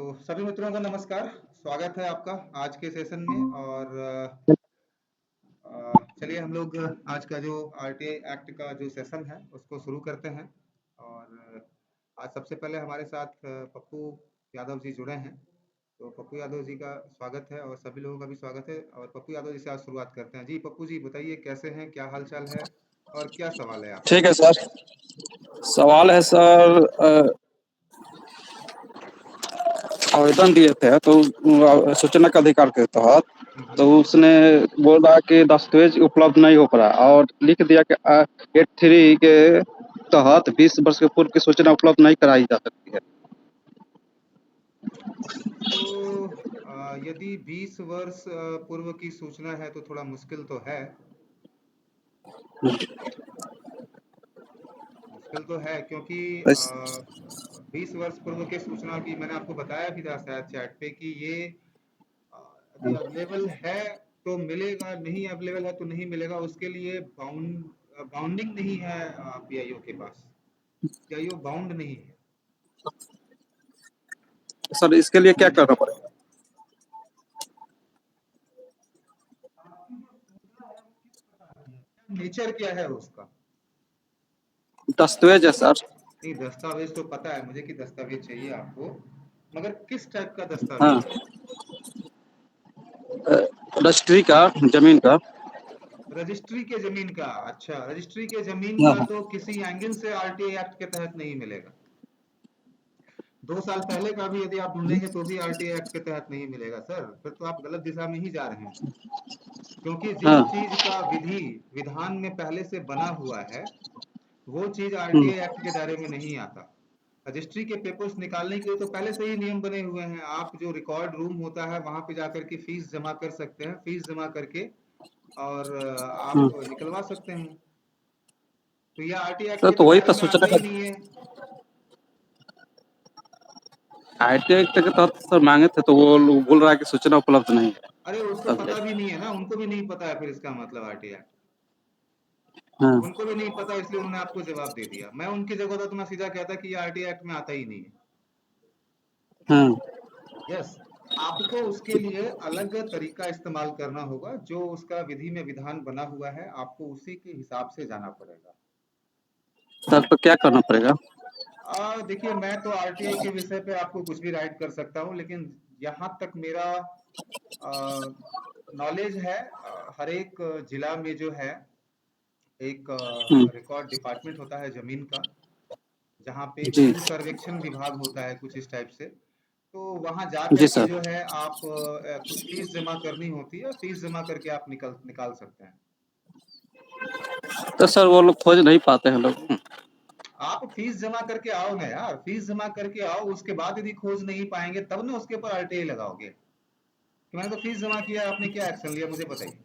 तो सभी मित्रों को नमस्कार। स्वागत है आपका आज के सेशन में। और चलिए हम लोग आज का जो आरटीआई एक्ट का जो सेशन है उसको शुरू करते हैं। और आज सबसे पहले हमारे साथ पप्पू यादव जी जुड़े हैं। तो पप्पू यादव जी का स्वागत है और सभी लोगों का भी स्वागत है। और पप्पू यादव जी से आज शुरुआत करते हैं। जी पप्पू जी बताइए, कैसे हैं, क्या हाल चाल है और क्या सवाल है आपका? ठीक है सर। सवाल है सर, आवेदन दिए थे तो सूचना का अधिकार के तहत तो उसने बोला कि दस्तावेज उपलब्ध नहीं हो पा रहा और लिख दिया कि 83 के तहत 20 वर्ष के पूर्व की सूचना उपलब्ध नहीं कराई जा सकती है। तो यदि 20 वर्ष पूर्व की सूचना है तो थोड़ा मुश्किल तो है। मुश्किल तो है क्योंकि 20 वर्ष पूर्व के सूचना की मैंने आपको बताया भी था शायद चैट पे कि ये यदि अवेलेबल है तो मिलेगा, नहीं अवेलेबल है तो नहीं मिलेगा। उसके लिए बाउंडिंग नहीं है पीआईओ के पास। पीआईओ बाउंड नहीं है। सर इसके लिए क्या करना पड़ेगा? नेचर क्या है उसका? दस्तावेज है सर। नहीं, दस्तावेज तो पता है मुझे कि दस्तावेज चाहिए आपको, मगर किस टाइप का हाँ, दस्तावेज है? रजिस्ट्री का, जमीन का। रजिस्ट्री के जमीन का? अच्छा, रजिस्ट्री के जमीन हाँ का हाँ तो किसी एंगल से आरटीआई एक्ट के तहत नहीं मिलेगा। 2 साल पहले का भी यदि आप ढूंढेंगे तो भी आरटीआई एक्ट के तहत नहीं मिलेगा सर। फिर तो आप गलत दिशा में ही जा रहे हैं। क्योंकि जिस हाँ। चीज का विधि विधान में पहले से बना हुआ है वो चीज आरटीआई एक्ट के दायरे में नहीं आता। रजिस्ट्री के पेपर्स निकालने के लिए तो पहले से ही नियम बने हुए हैं। आप जो रिकॉर्ड रूम होता है वहां पे जाकर के फीस जमा कर सकते हैं। फीस जमा करके और आप निकलवा सकते हैं। तो यह आरटीआई एक्ट सर के तो तो वही दायरे तो में सूचना आता का ही नहीं है। आईटी एक्ट के तहत सर मांगे थे तो वो लोग बोल रहा है कि सूचना उपलब्ध नहीं है अरे उसको अभी। पता भी नहीं है ना, उनको भी नहीं पता है। फिर इसका मतलब आरटीआई हाँ उनको भी नहीं पता, इसलिए उन्होंने आपको जवाब दे दिया। मैं उनकी जगह होता तो मैं सीधा कहता कि ये आरटीआई एक्ट में आता ही नहीं है। हाँ। यस, आपको उसके लिए अलग तरीका इस्तेमाल करना होगा। जो उसका विधि में विधान बना हुआ है आपको उसी के हिसाब से जाना पड़ेगा। सर तो क्या करना पड़ेगा? देखिए, मैं तो आरटीआई के विषय पे आपको कुछ भी राइट कर सकता हूँ, लेकिन यहाँ तक मेरा नॉलेज है, हर एक जिला में जो है एक हम्म, रिकॉर्ड डिपार्टमेंट होता है जमीन का, जहाँ पे जी भू सर्वेक्षण विभाग होता है कुछ इस टाइप से। तो वहां जा जी करके सर। जो है आप कुछ फीस जमा करनी होती है। फीस जमा करके आप निकल निकाल सकते हैं। तो सर वो लोग खोज नहीं पाते हैं लोग। आप फीस जमा करके आओ ना यार, फीस जमा करके आओ। उसके बाद यदि खोज नहीं पाएंगे तब ना उसके ऊपर आरटीआई लगाओगे कि मैंने तो फीस जमा किया, आपने क्या एक्शन लिया मुझे बताइए।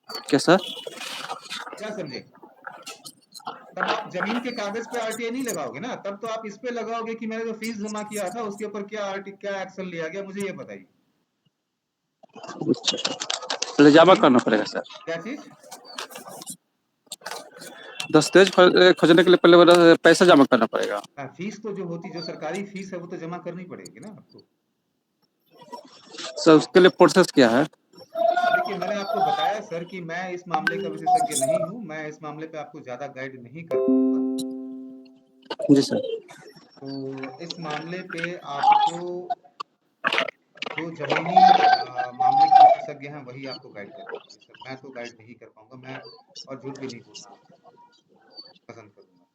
क्या सर? क्या समझे? तब आप जमीन के कागज पे आरटीआई नहीं लगाओगे ना, तब तो आप इस पे लगाओगे कि मैंने जो फीस जमा किया था उसके ऊपर क्या एक्शन लिया गया, मुझे ये बताइए। पहले जमा जमीन, करना पड़ेगा सर। क्या चीज? दस्तावेज खोजने के लिए पहले पैसा जमा करना पड़ेगा। फीस तो जो होती, जो सरकारी फीस है वो तो जमा करनी पड़ेगी ना आपको। सर उसके लिए प्रोसेस क्या है? देखिए, मैंने आपको बताया सर कि मैं इस मामले का विशेषज्ञ नहीं हूँ। मैं इस मामले पे आपको ज्यादा गाइड नहीं कर पाऊंगा। जी सर। तो इस मामले पे आपको जो जमीनी मामले के विशेषज्ञ हैं वही आपको गाइड कर पाएंगे सर। मैं तो गाइड नहीं कर पाऊंगा। मैं और झूठ भी नहीं बोलना पसंद करूंगा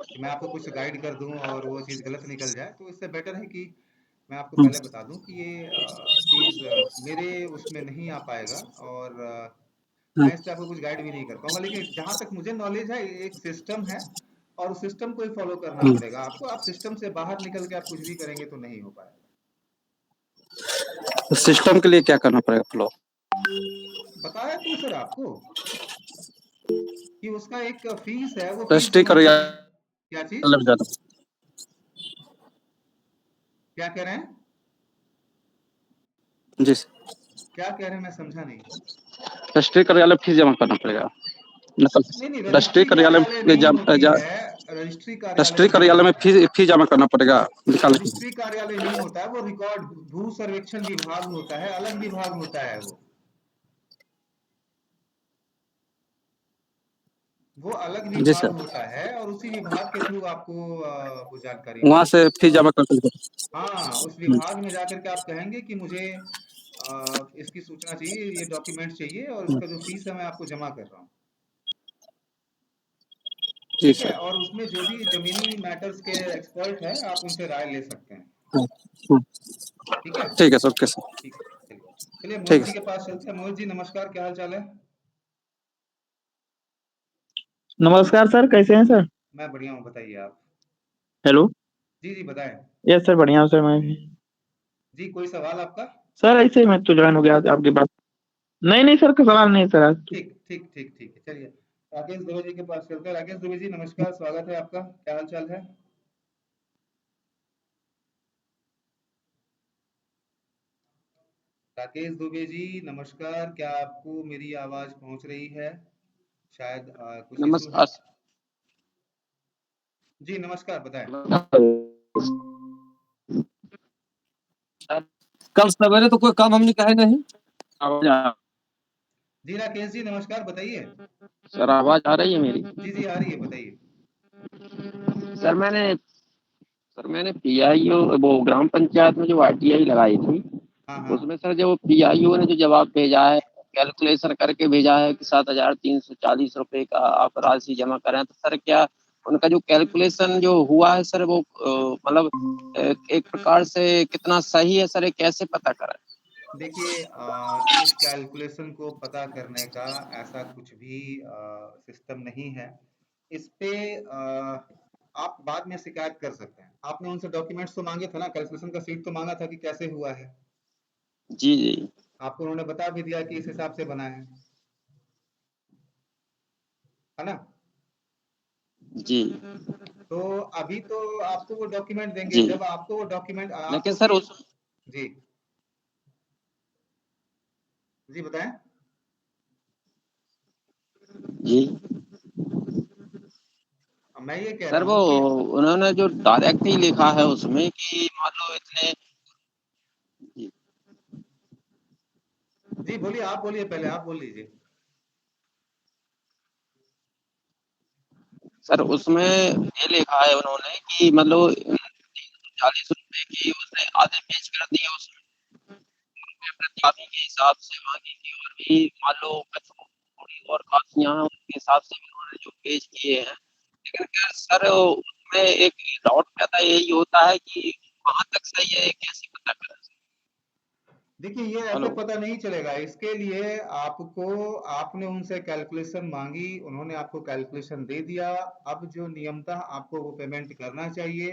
कि मैं आपको कुछ गाइड कर दूं और वो चीज़ गलत निकल जाए। तो इससे बेटर है कि मैं आपको हम्म, पहले बता दूं कि ये चीज़ मेरे उसमें नहीं आ पाएगा। और हम्म, मैं इस पे आपको कुछ गाइड भी नहीं कर पाऊंगा। लेकिन जहां तक मुझे नॉलेज है, एक सिस्टम है और उस सिस्टम को ही फॉलो करना हम्म। पड़ेगा आपको। आप सिस्टम से बाहर निकल के आप कुछ भी करेंगे तो नहीं हो पाएगा। तो सिस्टम के लिए क्या करना पड़ेगा फ्लो? बताया तो सर आपको कि उसका एक फीस है, वो फीस रजिस्ट्री जमा करो या करनी। क्या चीज? अलग जाना? क्या कह रहे हैं? जी सर। क्या कह रहे हैं मैं समझा नहीं। रजिस्ट्री कार्यालय फीस जमा करना पड़ेगा। नकल नहीं नहीं, रजिस्ट्री रजिस्ट्री कार्यालय कार्यालय के नहीं होती है। रजिस्ट्री रजिस्ट्री कार्यालय नहीं कार्यालय में होता है। फी जमा करना पड़ेगा निकालने के लिए। रजिस्ट्री कार्यालय नहीं होता है, वो रिकॉर्ड भू सर्वेक्षण विभाग होता है, अलग विभाग होता है वो अलग जी विभाग सर, होता है, और उसी विभाग के थ्रू आपको वो जानकारी वहाँ मिलेगी। से फी जमा करके हाँ, उस विभाग में जाकर के आप कहेंगे कि मुझे इसकी सूचना चाहिए, ये डॉक्यूमेंट चाहिए, और इसका जो फीस है मैं आपको जमा कर रहा हूँ। जी ठीक है, सर। और उसमें जो भी जमीनी मैटर्स के एक्सपर्ट हैं, आप उनसे राय ले सकते हैं। हाँ, हाँ, ठीक है, ठीक है सर, ओके सर। ठीक है, चलिए। चलिए ठीक मोहित है जी के सर। पास चलते हैं। मोहित जी नमस्कार, क्या हाल चाल है? नमस्कार सर, कैसे हैं सर? मैं बढ़िया हूँ, बताइए आप। हेलो। जी जी बताएं। यस सर, बढ़िया हूँ सर मैं भी। जी, कोई सवाल आपका? सर ऐसे ही मैं तो ज्वाइन हो गया आज आपके पास। नहीं नहीं सर, का सवाल नहीं सर आज तो। ठीक ठीक ठीक ठीक है, चलिए राकेश दुबे जी के पास चलते हैं। राकेश दुबे जी नमस्कार, स्वागत है आपका, क्या हाल चाल है? राकेश दुबे जी नमस्कार, क्या आपको मेरी आवाज पहुंच रही है? शायद कुछ इशू है। नमस्कार जी नमस्कार, बताएं। सर। कल सवेरे तो कोई काम हमने कहे नहीं। आवाज जी राकेश जी नमस्कार, बताइए। सर, आवाज आ रही है मेरी? जी जी आ रही है, बताइए। सर मैंने पीआईओ वो ग्राम पंचायत में जो आरटीआई लगाई थी, हाँ हाँ। उसमें सर जो पीआईओ ने जो जवाब भेजा है, कैलकुलेशन करके भेजा है कि 7,340 रुपए का आप राशि जमा करें, तो सर क्या उनका जो कैलकुलेशन जो हुआ है सर, वो मतलब एक प्रकार से कितना सही है सर, ये कैसे पता करें? देखिए इस कैलकुलेशन को पता करने का ऐसा कुछ भी सिस्टम नहीं है। इस पे आप बाद में शिकायत कर सकते हैं। आपने उनसे डॉक्यूमेंट्स तो मांगे थे ना, कैलकुलेशन का शीट तो मांगा था कि कैसे हुआ है। जी जी आपको उन्होंने बता भी दिया कि इस हिसाब से बना है ना? जी तो अभी तो आपको वो डॉक्यूमेंट देंगे, जी। जब आपको वो डॉक्यूमेंट लेकिन आपको सर फीस। उस जी जी बताएं। जी मैं ये कह सर, रहा वो हूँ कि उन्होंने जो डायरेक्ट ही लिखा है उसमें कि मान लो इतने। जी जी बोलिए, आप बोलिए, पहले आप बोल लीजिए। सर, उसमें ये लिखा है उन्होंने कि मतलब 340 रुपए की उसने आधे पेज कर दिए, उसमें प्रतिवादी के हिसाब से मांगी थी, और भी मान लो थोड़ी और काफियां हैं, उनके हिसाब से भी उन्होंने जो पेश किए हैं। लेकिन क्या सर उसमें एक डाउट पैदा यही होता है कि कहाँ तक सही है, ये कैसे पता करें? देखिए ये ऐसे हेलो। पता नहीं चलेगा, इसके लिए आपको, आपने उनसे कैलकुलेशन मांगी, उन्होंने आपको कैलकुलेशन दे दिया। अब जो नियमतः आपको वो पेमेंट करना चाहिए,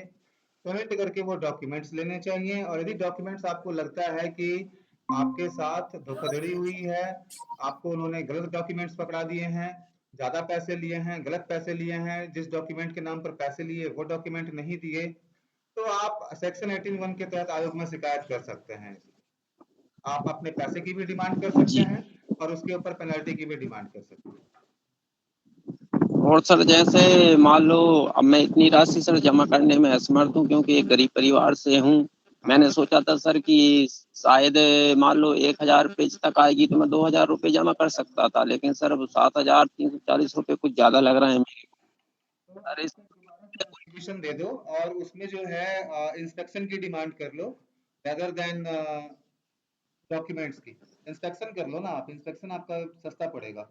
पेमेंट करके वो डॉक्यूमेंट्स लेने चाहिए। और यदि डॉक्यूमेंट्स आपको लगता है कि आपके साथ धोखाधड़ी हुई है, आपको उन्होंने गलत डॉक्यूमेंट्स पकड़ा दिए हैं, ज्यादा पैसे लिए हैं, गलत पैसे लिए हैं, जिस डॉक्यूमेंट के नाम पर पैसे लिए वो डॉक्यूमेंट नहीं दिए, तो आप सेक्शन 18(1) के तहत आयोग में शिकायत कर सकते हैं। आप अपने पैसे की भी डिमांड कर सकते जी। हैं, और उसके ऊपर पेनल्टी की भी डिमांड कर सकते हैं। और सर जैसे मान लो अब मैं इतनी राशि सर जमा करने में असमर्थ हूँ, क्योंकि एक गरीब परिवार से हूँ। मैंने हाँ सोचा था सर कि शायद मान लो 1,000 पेज तक आएगी तो मैं 2,000 रुपये जमा कर सकता था, लेकिन सर अब 7,340 रुपये कुछ ज्यादा लग रहे हैं मेरे तो को। सर आप दोबारा से एप्लीकेशन दे दो, और उसमें जो है इंस्पेक्शन की डिमांड कर लो, रेदर देन डॉक्यूमेंट्स की। इंस्पेक्शन कर लो ना आप, इंस्पेक्शन आपका सस्ता पड़ेगा।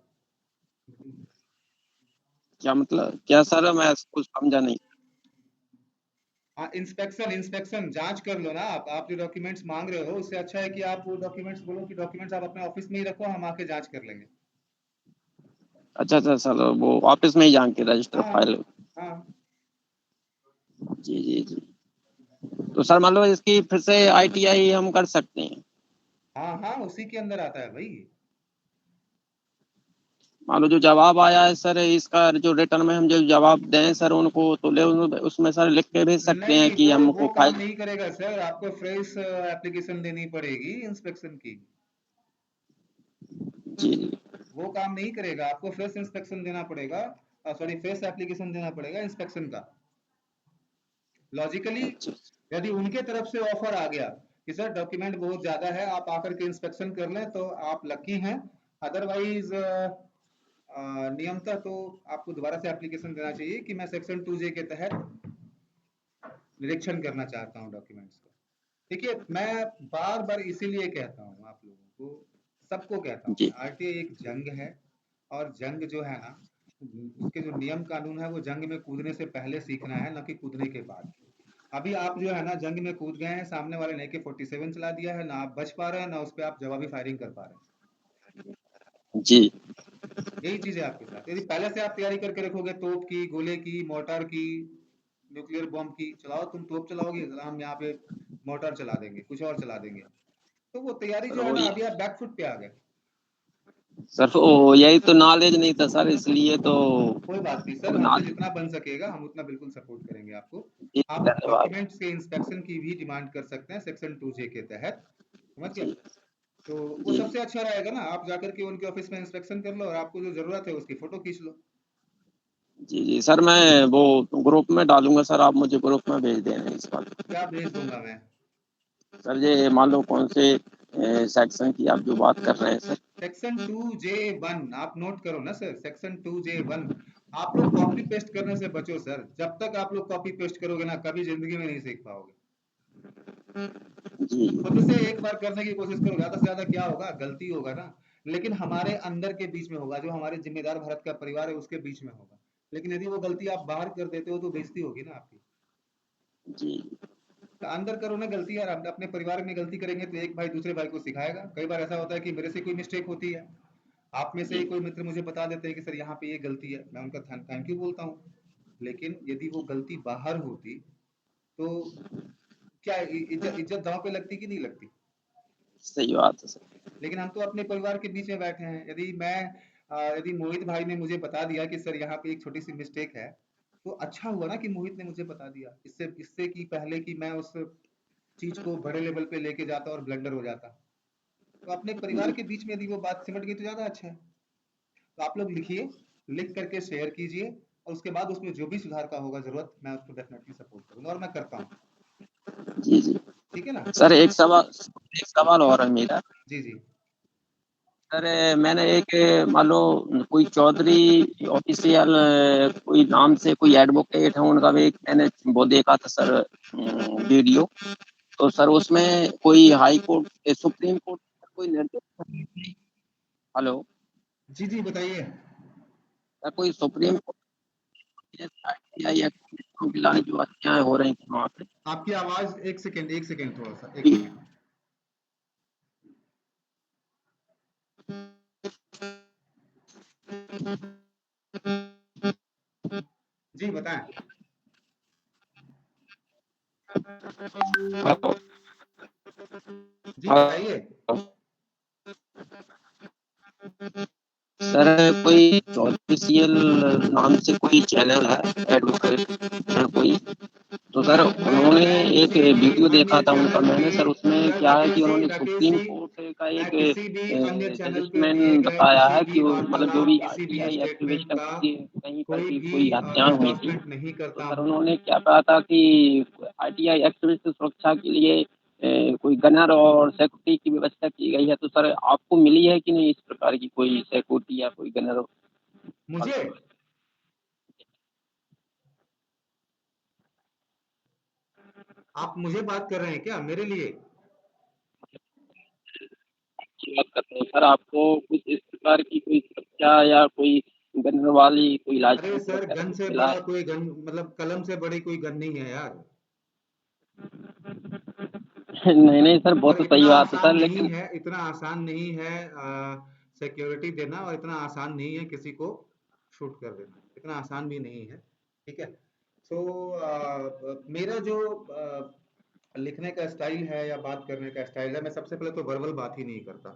क्या मतलब क्या सर, मैं कुछ समझा नहीं। हाँ, इंस्पेक्शन इंस्पेक्शन जांच कर लो ना आप जो डॉक्यूमेंट्स मांग रहे हो, उससे अच्छा है कि आप वो डॉक्यूमेंट्स बोलो कि डॉक्यूमेंट्स आप अपने ऑफिस में ही रखो, हम आके जांच कर लेंगे। अच्छा अच्छा सर, वो ऑफिस में ही जान के रजिस्टर हाँ फाइल। हाँ जी जी जी। तो सर मान लो इसकी फिर से आईटीआई हम कर सकते हैं? हाँ हाँ, उसी के अंदर आता है भाई। मान लो जो जवाब आया है सर, इसका जो रिटर्न में हम जो जवाब दें सर उनको, तो ले उसमें सर लिख के भेज सकते हैं नहीं, कि वो हमको काम फाइल। नहीं करेगा सर, आपको फ्रेश एप्लीकेशन देनी पड़ेगी इंस्पेक्शन की। जी जी वो काम नहीं करेगा, आपको फ्रेश इंस्पेक्शन देना पड़ेगा। सॉरी फेस एप्लीकेशन देना पड़ेगा इंस्पेक्शन का। लॉजिकली अच्छा यदि उनके तरफ से ऑफर आ गया कि सर डॉक्यूमेंट बहुत ज्यादा है, आप आकर के इंस्पेक्शन कर लें, तो आप लकी हैं। अदरवाइज नियमतः तो आपको दोबारा से एप्लीकेशन देना चाहिए कि मैं सेक्शन 2J के तहत निरीक्षण करना चाहता हूँ डॉक्यूमेंट्स का। देखिए, मैं बार बार इसीलिए कहता हूँ आप लोगों को, सबको कहता हूँ, जी आरटीआई एक जंग है, और जंग जो है ना, उसके जो नियम कानून है वो जंग में कूदने से पहले सीखना है, न कि कूदने के बाद। अभी आप जो है ना जंग में कूद गए हैं, सामने वाले ने AK-47 चला दिया है, ना आप बच पा रहे हैं, ना उस पर आप जवाबी फायरिंग कर पा रहे हैं। जी यही चीज है आपके साथ। यदि पहले से आप तैयारी करके रखोगे तोप की, गोले की, मोर्टार की, न्यूक्लियर बॉम्ब की, चलाओ, तुम तोप चलाओगे, हम यहाँ पे मोर्टार चला देंगे, कुछ और चला देंगे, तो वो तैयारी सर जो है ना, वही अभी आप बैकफुट पे आ गए। सर, वो यही तो नॉलेज नहीं था सर, इसलिए तो कोई बात नहीं सर, अब हमसे नॉलेज। जितना बन सकेगा हम उतना बिल्कुल सपोर्ट करेंगे आपको। जी आप धन्यवाद। डॉक्यूमेंट्स के इंस्पेक्शन की भी डिमांड कर सकते हैं सेक्शन 2J के तहत, समझ गए? जी तो वो जी सबसे अच्छा रहेगा ना, आप जाकर के उनके ऑफिस में इंस्पेक्शन कर लो, और आपको जो जरूरत है उसकी फोटो खींच लो। जी जी सर, मैं वो ग्रुप में डालूंगा सर, आप मुझे ग्रुप में भेज देना इस बात। क्या भेज दूंगा मैं? सर ये मान लो कौन से सेक्शन की आप जो बात कर रहे हैं सर। सेक्शन 2J1 आप नोट करो ना सर, सेक्शन 2J1। आप लोग कॉपी पेस्ट करने से बचो सर, जब तक आप लोग कॉपी पेस्ट करोगे ना, कभी जिंदगी में नहीं सीख पाओगे। जी खुद से एक बार करने की कोशिश करो, ज्यादा से ज्यादा क्या होगा, गलती होगा ना, लेकिन हमारे अंदर के बीच में होगा, जो हमारे जिम्मेदार भारत का परिवार है उसके बीच में होगा। लेकिन यदि वो गलती आप बाहर कर देते हो तो बेइज्जती होगी ना आपकी। जी तो अंदर करो ना गलती यार, अपने परिवार में गलती करेंगे तो एक भाई दूसरे भाई को सिखाएगा। कई बार ऐसा होता है कि मेरे से कोई मिस्टेक होती है, आप में से ही जी कोई मित्र मुझे बता देते हैं कि सर यहाँ पे ये गलती है, मैं उनका थैंक यू बोलता हूँ। लेकिन यदि वो गलती बाहर होती तो क्या इज्जत इज्जत दांव पे लगती कि नहीं लगती? सही बात है सर। लेकिन हम तो अपने परिवार के बीच में बैठे हैं। यदि मोहित भाई ने मुझे बता दिया कि सर यहाँ पे एक छोटी सी मिस्टेक है, तो अच्छा हुआ ना कि मोहित ने मुझे बता दिया, इससे इससे कि पहले कि मैं उस चीज को बड़े लेवल पे लेके जाता और ब्लंडर हो जाता। तो अपने परिवार जी के बीच में यदि वो बात सिमट गई तो ज्यादा अच्छा है। तो आप लोग लिखिए, लिख करके शेयर कीजिए, और उसके बाद उसमें जो भी सुधार का होगा जरूरत, मैं उसको डेफिनेटली सपोर्ट करूंगा, और मैं करता हूँ। जी जी ठीक है ना? सर, एक सवाल और है मेरा। जी जी। सर मैंने एक मान लो कोई चौधरी ऑफिशियल कोई नाम से कोई एडवोकेट है उनका भी एक मैंने वो देखा था सर वीडियो। तो सर उसमें कोई हाई कोर्ट सुप्रीम कोर्ट का कोई निर्देश। हेलो जी जी बताइए। सर, कोई सुप्रीम कोर्ट या को खिलाफ जो हत्याएं हो रही थी वहाँ पे। आपकी आवाज, एक सेकेंड, एक सेकेंड, थोड़ा सा, एक जी सेकेंड। जी बताएं। हेलो जी बताइए। सर कोई ऑफिशियल नाम से कोई चैनल है, एडवोकेट है कोई। तो सर उन्होंने एक किसी भी वीडियो देखा अन्य था उनका, चैनल मैंने की, सर उसमें सर क्या है कि राकेश जी, उन्होंने राकेश सुप्रीम जी, कोर्ट का मैं एक किसी भी अन्य चैनल पे दिए जजमेंट गए बताया किसी है भी कि मतलब जो वार्तालाप, भी किसी भी आरटीआई स्टेटमेंट एक्टिविस्ट का के कहीं पर कोई भी भी कोई हत्याएं हुई थी। एंडोर्समेंट नहीं तो करता सर हूँ। उन्होंने क्या कहा था कि आरटीआई एक्टिविस्ट सुरक्षा के लिए कोई गनर और सिक्योरिटी की व्यवस्था की गई है। तो सर आपको मिली है कि नहीं इस प्रकार की कोई सिक्योरिटी या कोई गनर? मुझे, आप मुझे बात कर रहे हैं क्या मेरे लिए? की बात करते हैं सर, आपको कुछ इस प्रकार की कोई सुरक्षा या कोई गनर वाली कोई अरे लाइसेंस सर, वगैरह गन कुछ से मिला बड़ा है? कोई गन, मतलब कलम से बड़ी कोई गन नहीं है यार। नहीं नहीं सर, वो और तो इतना सही बात है आसान सर, नहीं लेकिन है, इतना आसान नहीं है सिक्योरिटी देना, और इतना आसान नहीं है किसी को शूट कर देना, इतना आसान भी नहीं है। ठीक है। मेरा जो लिखने का स्टाइल है या बात करने का स्टाइल है, मैं सबसे पहले तो वर्बल बात ही नहीं करता।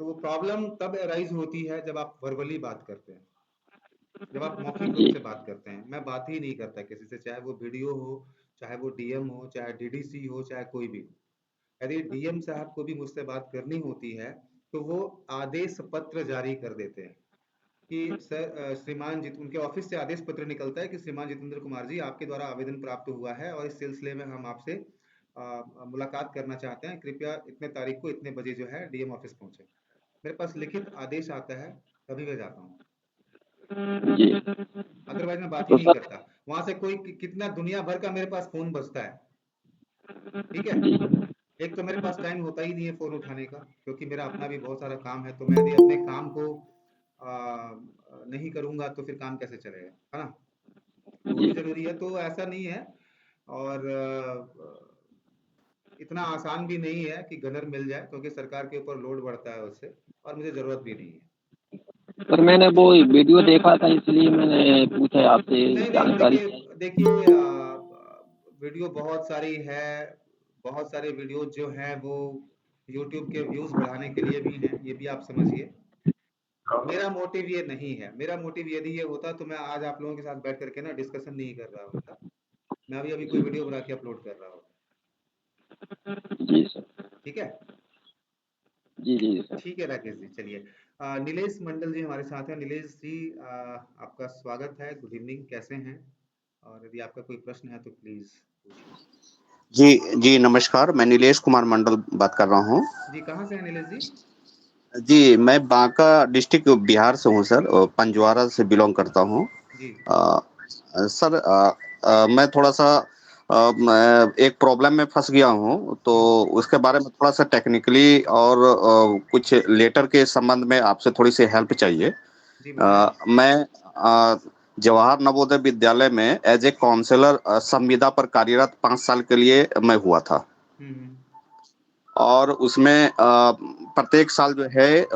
तो वो प्रॉब्लम तब अराइज होती है जब आप वर्बली बात करते हैं, जब आप मौखिक रूप जी से बात करते हैं। मैं बात ही नहीं करता किसी से, चाहे वो वीडियो हो, चाहे वो डीएम हो, चाहे डीडीसी हो, चाहे कोई भी हो। यदि डीएम साहब को भी मुझसे बात करनी होती है तो वो आदेश पत्र जारी कर देते हैं कि सर उनके ऑफिस से आदेश पत्र निकलता है कि श्रीमान जितेंद्र कुमार जी, आपके द्वारा आवेदन प्राप्त हुआ है और इस सिलसिले में हम आपसे मुलाकात करना चाहते हैं, कृपया इतने तारीख को इतने बजे जो है डीएम ऑफिस पहुंचे। मेरे पास लिखित आदेश आता है तभी मैं जाता हूँ, जी। अदरवाइज मैं बात ही तो नहीं सर करता। वहां से कोई कितना दुनिया भर का मेरे पास फोन बजता है, ठीक है। जी एक तो मेरे पास टाइम होता ही नहीं है फोन उठाने का, क्योंकि मेरा अपना भी बहुत सारा काम है। तो मैं यदि अपने काम को नहीं करूंगा तो फिर काम कैसे चलेगा, है ना। तो वो जी भी जरूरी है, तो ऐसा नहीं है। और इतना आसान भी नहीं है कि गनर मिल जाए, क्योंकि सरकार के ऊपर लोड बढ़ता है उससे, और मुझे जरूरत भी नहीं है। सर, मैंने वो वीडियो देखा था इसलिए मैंने पूछा आपसे नहीं नहीं, जानकारी। देखिए देखिए, वीडियो बहुत सारी है। बहुत सारे वीडियो जो हैं वो यूट्यूब के व्यूज बढ़ाने के लिए भी हैं, ये भी आप समझिए। मेरा मोटिव ये नहीं है। मेरा मोटिव यदि ये होता तो मैं आज आप लोगों के साथ बैठ करके ना डिस्कशन नहीं कर रहा होता। मैं अभी अभी कोई वीडियो बना के अपलोड कर रहा होता। जी सर। ठीक है। जी जी सर। ठीक है राकेश जी, चलिए। नीलेश मंडल जी हमारे साथ हैं। नीलेश जी, आपका स्वागत है। गुड इवनिंग, कैसे हैं? और यदि आपका कोई प्रश्न है तो प्लीज पूछिए। जी जी, नमस्कार। मैं नीलेश कुमार मंडल बात कर रहा हूँ। जी, कहाँ से हैं नीलेश जी? जी, मैं बांका डिस्ट्रिक्ट बिहार से हूँ सर, पंजवारा से बिलोंग करता हूँ। जी अ, सर, मैं थोड़ा सा मैं एक प्रॉब्लम में फंस गया हूँ, तो उसके बारे में थोड़ा सा टेक्निकली और कुछ लेटर के संबंध में आपसे थोड़ी सी हेल्प चाहिए। जी बताएं। मैं जवाहर नवोदय विद्यालय में एज ए काउंसलर संविदा पर कार्यरत 5 साल के लिए मैं हुआ था। हम्म और उसमें प्रत्येक साल जो है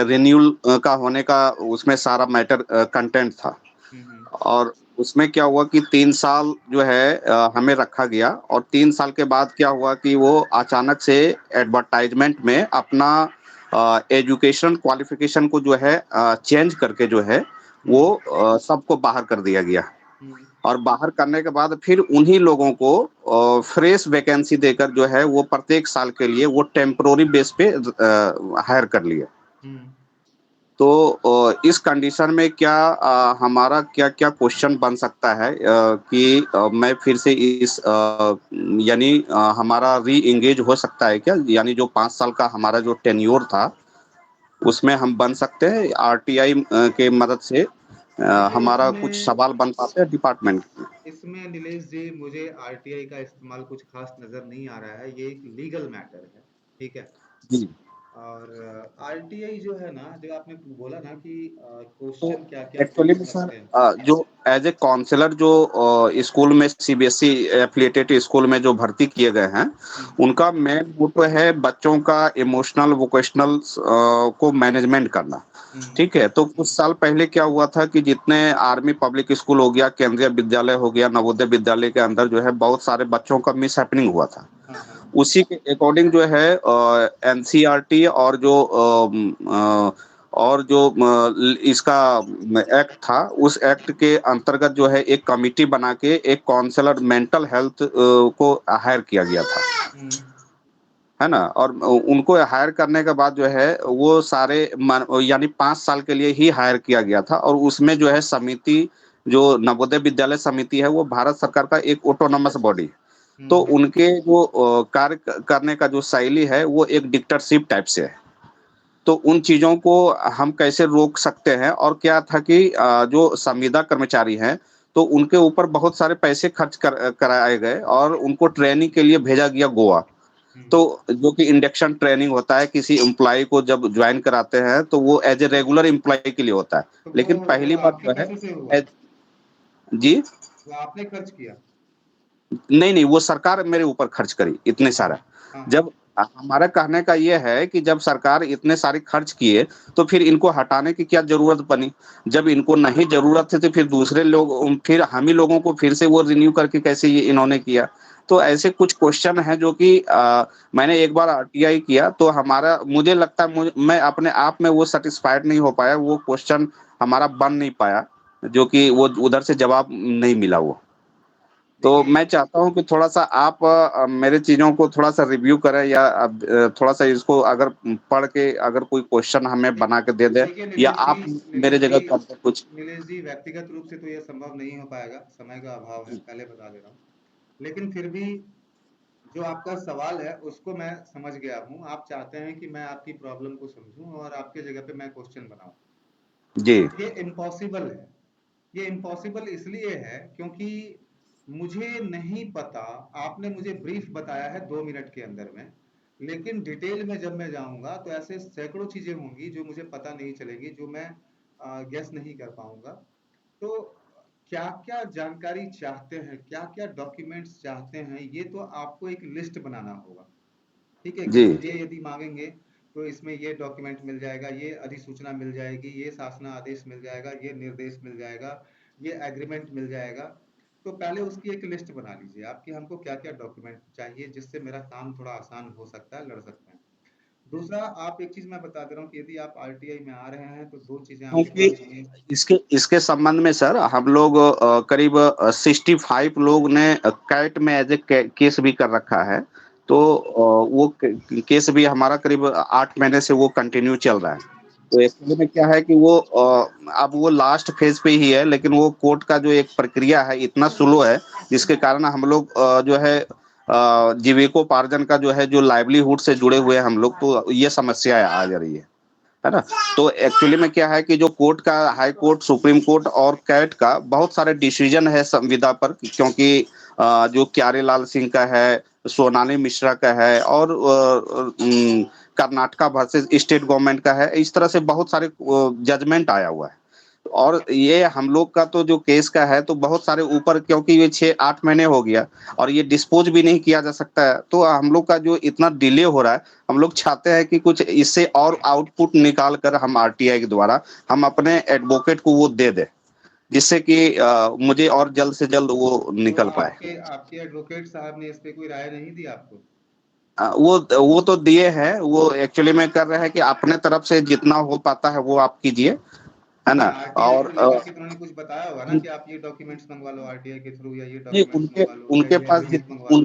रिन्यूअल का होने का उसमें सारा मैटर कंटेंट था। हम्म और उसमें क्या हुआ कि 3 साल जो है हमें रखा गया, और 3 साल के बाद क्या हुआ कि वो अचानक से एडवर्टाइजमेंट में अपना एजुकेशन क्वालिफिकेशन को जो है चेंज करके जो है वो हम्म सबको बाहर कर दिया गया। हम्म और बाहर करने के बाद फिर उन्हीं लोगों को फ्रेश वैकेंसी देकर जो है वो प्रत्येक साल के लिए वो टेम्पोररी बेस पे हायर कर लिए। हम्म तो इस कंडीशन में क्या हमारा क्या क्या क्वेश्चन बन सकता है कि मैं फिर से इस यानी हमारा री एंगेज हो सकता है क्या, यानी जो 5 साल का हमारा जो टेन्योर था उसमें हम बन सकते हैं आरटीआई के मदद से, देखिए हमारा कुछ इसमें सवाल बन पाते हैं डिपार्टमेंट। इसमें नीलेश जी, मुझे आरटीआई का इस्तेमाल कुछ खास नजर नहीं आ रहा है। ये एक लीगल मैटर है, ठीक है। जी। और आरटीआई जो है ना, जो आपने बोला ना कि तो क्वेश्चन क्या क्या एक्चुअली पूछ में सर, सकते हैं। जो एज ए काउंसलर जो स्कूल में सीबीएसई एफिलिएटेड स्कूल में जो भर्ती किए गए हैं, हम्म उनका मेन मोटो है बच्चों का इमोशनल वोकेशनल को मैनेजमेंट करना। हम्म ठीक है, तो कुछ साल पहले क्या हुआ था कि जितने आर्मी पब्लिक स्कूल हो गया, केंद्रीय विद्यालय हो गया, नवोदय विद्यालय के अंदर जो है बहुत सारे बच्चों का मिस हैपनिंग हुआ था। हाँ हाँ उसी के अकॉर्डिंग जो है एनसीईआरटी और जो इसका एक्ट था, उस एक्ट के अंतर्गत जो है एक कमिटी बना के एक काउंसलर मेंटल हेल्थ को हायर किया गया था, हम्म है ना। और उनको हायर करने के बाद जो है वो सारे यानी 5 साल के लिए ही हायर किया गया था। और उसमें जो है समिति, जो नवोदय विद्यालय समिति है, वो भारत सरकार का एक ऑटोनोमस बॉडी। तो हम्म उनके जो कार्य करने का जो शैली है वो एक डिक्टेटरशिप टाइप से है। तो उन चीजों को हम कैसे रोक सकते हैं? और क्या था कि जो संविदा कर्मचारी हैं, तो उनके ऊपर बहुत सारे पैसे खर्च कराए गए और उनको ट्रेनिंग के लिए भेजा गया गोवा। तो हम्म जो कि इंडक्शन ट्रेनिंग होता है, किसी एम्प्लॉय को जब ज्वाइन कराते हैं तो वो एज ए रेगुलर एम्प्लॉय के लिए होता है। तो लेकिन वो पहली बार आपके जो है पैसे से हुआ? जी, वो आपने खर्च किया? नहीं नहीं, वो सरकार मेरे ऊपर खर्च करी इतने हाँ सारा। हाँ हाँ जब हमारा कहने का ये है कि जब सरकार इतने सारे खर्च किए तो फिर इनको हटाने की क्या जरूरत बनी? जब इनको नहीं जरूरत थी तो फिर दूसरे लोग, फिर हम ही लोगों को फिर से वो रिन्यू करके कैसे ये इन्होंने किया? तो ऐसे कुछ क्वेश्चन है जो कि मैंने एक बार आरटीआई किया तो हमारा, मुझे लगता है मैं अपने आप में वो सेटिस्फाइड नहीं हो पाया, वो क्वेश्चन हमारा बन नहीं पाया, जो कि वो उधर से जवाब नहीं मिला वो। तो देखिए मैं चाहता हूँ कि थोड़ा-सा आप मेरे चीज़ों को थोड़ा-सा रिव्यू करें या थोड़ा-सा इसको अगर पढ़ के अगर कोई क्वेश्चन हमें दे बना के दे दें देखिए या आप मेरे जगह करके कुछ। नीलेश जी व्यक्तिगत रूप से तो ये संभव नहीं हो पाएगा, समय का अभाव है, पहले बता दे रहा हूँ। लेकिन फिर भी जो आपका सवाल है उसको मैं समझ गया हूँ। आप चाहते हैं कि मैं आपकी प्रॉब्लम को समझूँ और आपके जगह पे मैं क्वेश्चन बनाऊँ। जी। ये इम्पॉसिबल है। ये इम्पॉसिबल इसलिए है क्योंकि मुझे नहीं पता, आपने मुझे ब्रीफ बताया है 2 मिनट के अंदर में, लेकिन डिटेल में जब मैं जाऊँगा तो ऐसे सैकड़ों चीज़ें होंगी जो मुझे पता नहीं चलेंगी, जो मैं गेस नहीं कर पाऊँगा। तो क्या-क्या जानकारी चाहते हैं, क्या-क्या डॉक्यूमेंट्स चाहते हैं, ये तो आपको एक लिस्ट बनाना होगा। ठीक है, कि जी। ये यदि माँगेंगे, तो इसमें ये डॉक्यूमेंट मिल जाएगा, ये अधिसूचना मिल जाएगी, ये शासना आदेश मिल जाएगा, ये निर्देश मिल जाएगा, ये एग्रीमेंट मिल जाएगा। तो पहले उसकी एक लिस्ट बना लीजिए आप कि हमको क्या-क्या डॉक्यूमेंट चाहिए, जिससे मेरा काम थोड़ा आसान हो सकता है, लड़ सकते हैं। दूसरा, आप एक चीज़ मैं बता दे रहा हूँ कि यदि आप आरटीआई में आ रहे हैं, तो 2 चीज़ें आपके क्योंकि पास होनी। इसके इसके संबंध में सर हम लोग करीब 65 लोग ने कैट में एज ए केस भी कर रखा है। तो वो केस भी हमारा करीब 8 महीने से वो कंटिन्यू चल रहा है। तो एक्चुअली में क्या है कि वो अब वो लास्ट फेज पे ही है, लेकिन वो कोर्ट का जो एक प्रक्रिया है इतना स्लो है, जिसके कारण हम लोग जो है जीविकोपार्जन का जो है, जो लाइवलीहुड से जुड़े हुए हैं हम लोग, तो ये समस्या आ जा रही है ना? तो एक्चुअली में क्या है कि जो कोर्ट का हाई कोर्ट, सुप्रीम कोर्ट और कैट का बहुत सारे डिसीजन है संविदा पर, क्योंकि जो क्यारेलाल सिंह का है, सोनाली मिश्रा का है और कर्नाटका वर्सेस स्टेट गवर्नमेंट का है। इस तरह से बहुत सारे जजमेंट आया हुआ है। और ये हम लोग का तो जो केस का है तो बहुत सारे ऊपर, क्योंकि ये 6-8 महीने हो गया और ये डिस्पोज भी नहीं किया जा सकता है। तो हम लोग का जो इतना डिले हो रहा है, हम लोग चाहते हैं कि कुछ इससे और आउटपुट निकाल कर हम आरटीआई के द्वारा हम अपने एडवोकेट को वो दे दें, जिससे कि मुझे और जल्द से जल्द वो तो निकल पाए। आपके आपके एडवोकेट साहब ने इस पे कोई राय नहीं दी आपको? वो तो दिए हैं, वो एक्चुअली में कर रहे हैं कि अपने तरफ से जितना हो पाता है वो आप कीजिए, है नहीं, ना? आरटीआई और को लेकर के तो उन्होंने कुछ बताया होगा ना कि आप ये डॉक्यूमेंट्स मंगवा लो आरटीआई के थ्रू, या ये नहीं, डॉक्यूमेंट्स उनके मंगवा लो, या उनके ये पास एग्रीमेंट मंगवा लो।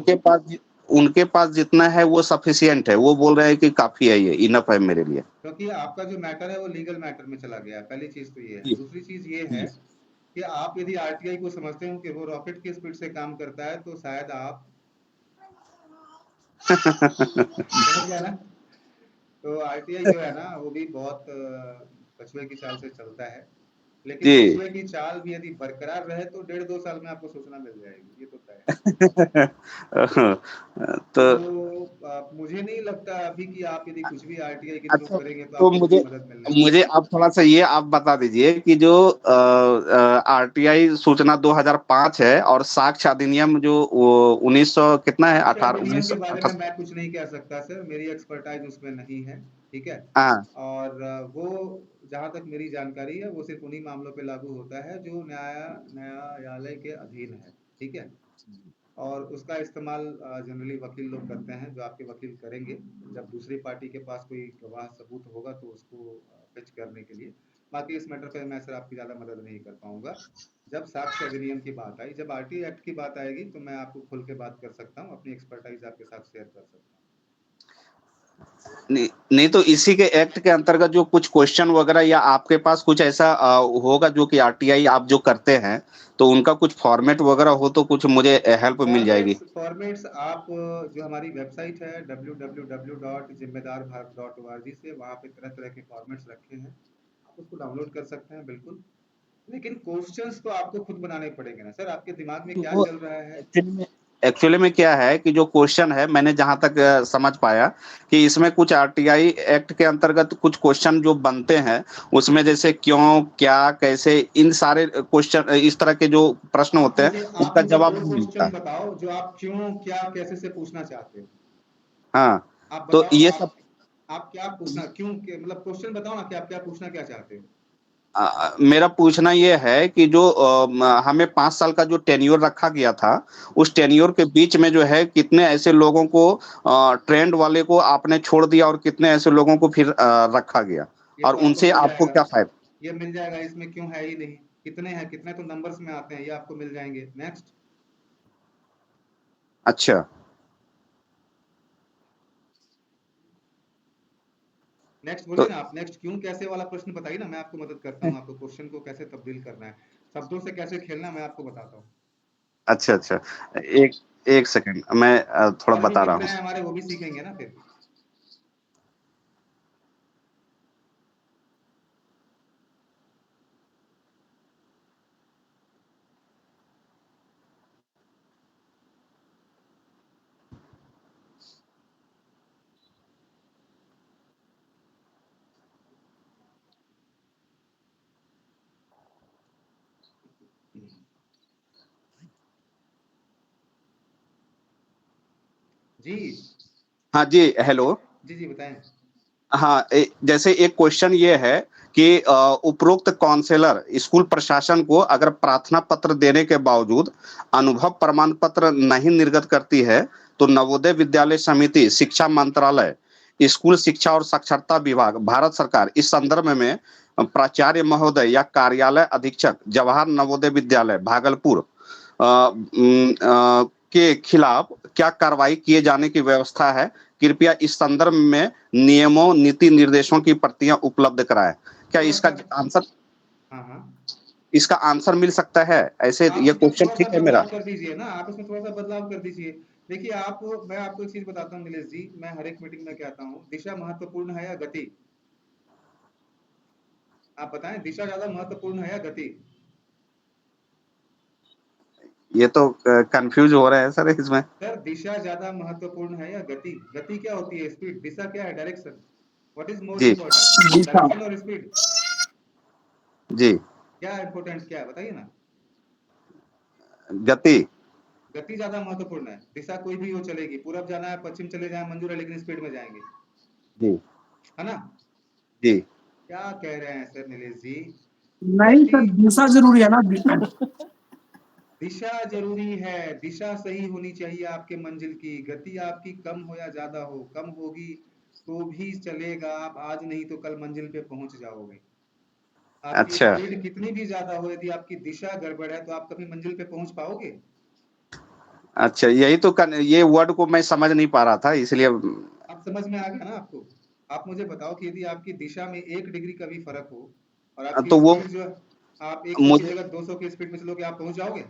उनके पास जितना है वो सफिशिएंट है। वो बोल रहे हैं कि काफ़ी है, ये इनफ है मेरे लिए। क्योंकि आपका जो मैटर है वो लीगल मैटर में चला गया है, पहली चीज तो ये है। जी, दूसरी चीज ये है जी। कि आप यदि आरटीआई को समझते हो कि वो रॉकेट की स्पीड से काम करता है, तो शायद आप समझ गया ना। तो आरटीआई जो है ना वो भी बहुत कछुए की चाल से चलता है, लेकिन जी। कछुए की चाल भी यदि बरकरार रहे तो 1.5-2 साल में आपको सूचना मिल जाएगी, ये तो तय है। तो मुझे नहीं लगता अभी कि आप यदि कुछ भी आरटीआई के थ्रू अच्छा, करेंगे तो तो आपको कोई मुझे मदद मिलने वाली मुझे है। आप थोड़ा-सा ये आप बता दीजिए कि जो आरटीआई सूचना 2005 है और साक्ष्य अधिनियम जो वो 1900 कितना है? साक्ष्य 18 अधिनियम के बारे में 1978। मैं कुछ नहीं कह सकता सर, मेरी एक्सपर्टाइज उसमें नहीं है, ठीक है। हाँ। और वो जहाँ तक मेरी जानकारी है वो सिर्फ उन्हीं मामलों पे लागू होता है जो न्यायालय के अधीन है, ठीक है। और उसका इस्तेमाल जनरली वकील लोग करते हैं, जो आपके वकील करेंगे जब दूसरी पार्टी के पास कोई गवाह सबूत होगा तो उसको फेच करने के लिए। बाकी इस मैटर पे मैं सर आपकी ज़्यादा मदद नहीं कर पाऊंगा। जब साक्ष्य अधिनियम की बात आई, जब आरटी एक्ट की बात आएगी तो मैं आपको खुल के बात कर सकता हूँ, अपनी एक्सपर्टाइज आपके साथ शेयर कर सकता हूँ। नहीं, नहीं तो इसी के एक्ट के अंतर्गत जो कुछ क्वेश्चन वगैरह या आपके पास कुछ ऐसा होगा जो कि आरटीआई आप जो करते हैं, तो उनका कुछ फॉर्मेट वगैरह हो तो कुछ मुझे हेल्प मिल जाएगी। फॉर्मेट्स आप जो हमारी वेबसाइट है www.जिम्मेदारभारत.org से, वहाँ पे तरह तरह के फॉर्मेट्स रखे हैं, आप उसको डाउनलोड कर सकते हैं बिल्कुल। लेकिन क्वेश्चंस तो आपको खुद बनाने पड़ेंगे ना सर, आपके दिमाग में क्या वो चल रहा है। एक्चुअली में क्या है कि जो क्वेश्चन है मैंने जहां तक समझ पाया कि इसमें कुछ आरटीआई एक्ट के अंतर्गत कुछ क्वेश्चन जो बनते हैं, उसमें जैसे क्यों, क्या, कैसे, इन सारे क्वेश्चन, इस तरह के जो प्रश्न होते हैं आप उनका मुझे जवाब वो नहीं मिलता क्वेश्चन है। बताओ जो आप क्यों, क्या, कैसे से पूछना चाहते हो। हाँ। आप तो बताओ, ये सब आप क्या पूछना, क्यों के, मतलब क्वेश्चन बताओ ना कि आप क्या पूछना क्या चाहते हो। मेरा पूछना ये है कि जो हमें 5 साल का जो टेन्योर रखा गया था, उस टेन्योर के बीच में जो है कितने ऐसे लोगों को ट्रेंड वाले को आपने छोड़ दिया और कितने ऐसे लोगों को फिर रखा गया, ये और तो आपको उनसे मिल आपको जाएगा, क्या फायदा? ये मिल जाएगा, इसमें क्यों है ही नहीं। कितने हैं, कितने तो नंबर्स में आते हैं, ये आपको मिल जाएंगे। नेक्स्ट। अच्छा नेक्स्ट तो बोलिए ना आप, नेक्स्ट क्यों कैसे वाला प्रश्न बताइए ना, मैं आपको मदद करता हूँ, आपको क्वेश्चन को कैसे तब्दील करना है, शब्दों से कैसे खेलना है, मैं आपको बताता हूँ। अच्छा अच्छा एक एक सेकंड मैं थोड़ा और भी बता रहा मित्र हूँ। हैं हमारे, वो भी सीखेंगे ना फिर। जी हाँ जी, हेलो। जी जी बताएं। हाँ, जैसे एक क्वेश्चन ये है कि उपरोक्त काउंसलर स्कूल प्रशासन को अगर प्रार्थना पत्र देने के बावजूद अनुभव प्रमाण पत्र नहीं निर्गत करती है, तो नवोदय विद्यालय समिति, शिक्षा मंत्रालय, स्कूल शिक्षा और साक्षरता विभाग, भारत सरकार इस संदर्भ में प्राचार्य महोदय या कार्यालय अधीक्षक जवाहर नवोदय विद्यालय भागलपुर के खिलाफ क्या कार्रवाई किए जाने की व्यवस्था है? कृपया इस संदर्भ में नियमों, नीति निर्देशों की प्रतियां उपलब्ध कराएं। क्या तो इसका सर, आंसर हाँ हाँ, इसका आंसर मिल सकता है? ऐसे आप ये इसमें क्वेश्चन थोड़ा सा ठीक है मेरा? बदलाव कर दीजिए ना, आप इसमें थोड़ा सा बदलाव कर दीजिए। देखिए आप, मैं आपको एक चीज बताता हूँ नीलेश जी, मैं हर एक मीटिंग में कहता हूँ, दिशा महत्वपूर्ण है या गति? आप बताएं, दिशा ज्यादा महत्वपूर्ण है या गति? ये तो कंफ्यूज हो रहे हैं सर इसमें। सर दिशा ज्यादा महत्वपूर्ण है या गति? गति क्या होती है? स्पीड। दिशा क्या है? डायरेक्शन। व्हाट इज मोर जी, इम्पोर्टेंट, दिशा। डायरेक्शन और स्पीड? जी, क्या इम्पोर्टेंट, क्या है बताइए ना। गति। गति ज्यादा महत्वपूर्ण है, दिशा कोई भी हो चलेगी, पूरब जाना है पश्चिम चले जाए मंजूर है, लेकिन स्पीड में जाएंगे, जी, है ना? जी। क्या कह रहे हैं सर नीलेश जी? नहीं गति, सर, दिशा जरूरी है ना। दिशा जरूरी है, दिशा सही होनी चाहिए आपके मंजिल की। गति आपकी कम हो या ज्यादा हो, कम होगी तो भी चलेगा, आप आज नहीं तो कल मंजिल पे पहुंच जाओगे। आपकी अच्छा, स्पीड कितनी भी ज्यादा हो, यदि आपकी दिशा गड़बड़ है तो आप कभी मंजिल पे पहुंच पाओगे? अच्छा यही तो ये वर्ड को मैं समझ नहीं पा रहा था इसलिए। आप समझ में आ गया ना आपको? आप मुझे बताओ कि यदि आपकी दिशा में 1 डिग्री का भी फर्क हो और आपकी तो वो स्पीड जो है, आप 100 की मुझे जगह 200 की स्पीड में चलोगे, आप पहुंच जाओगे?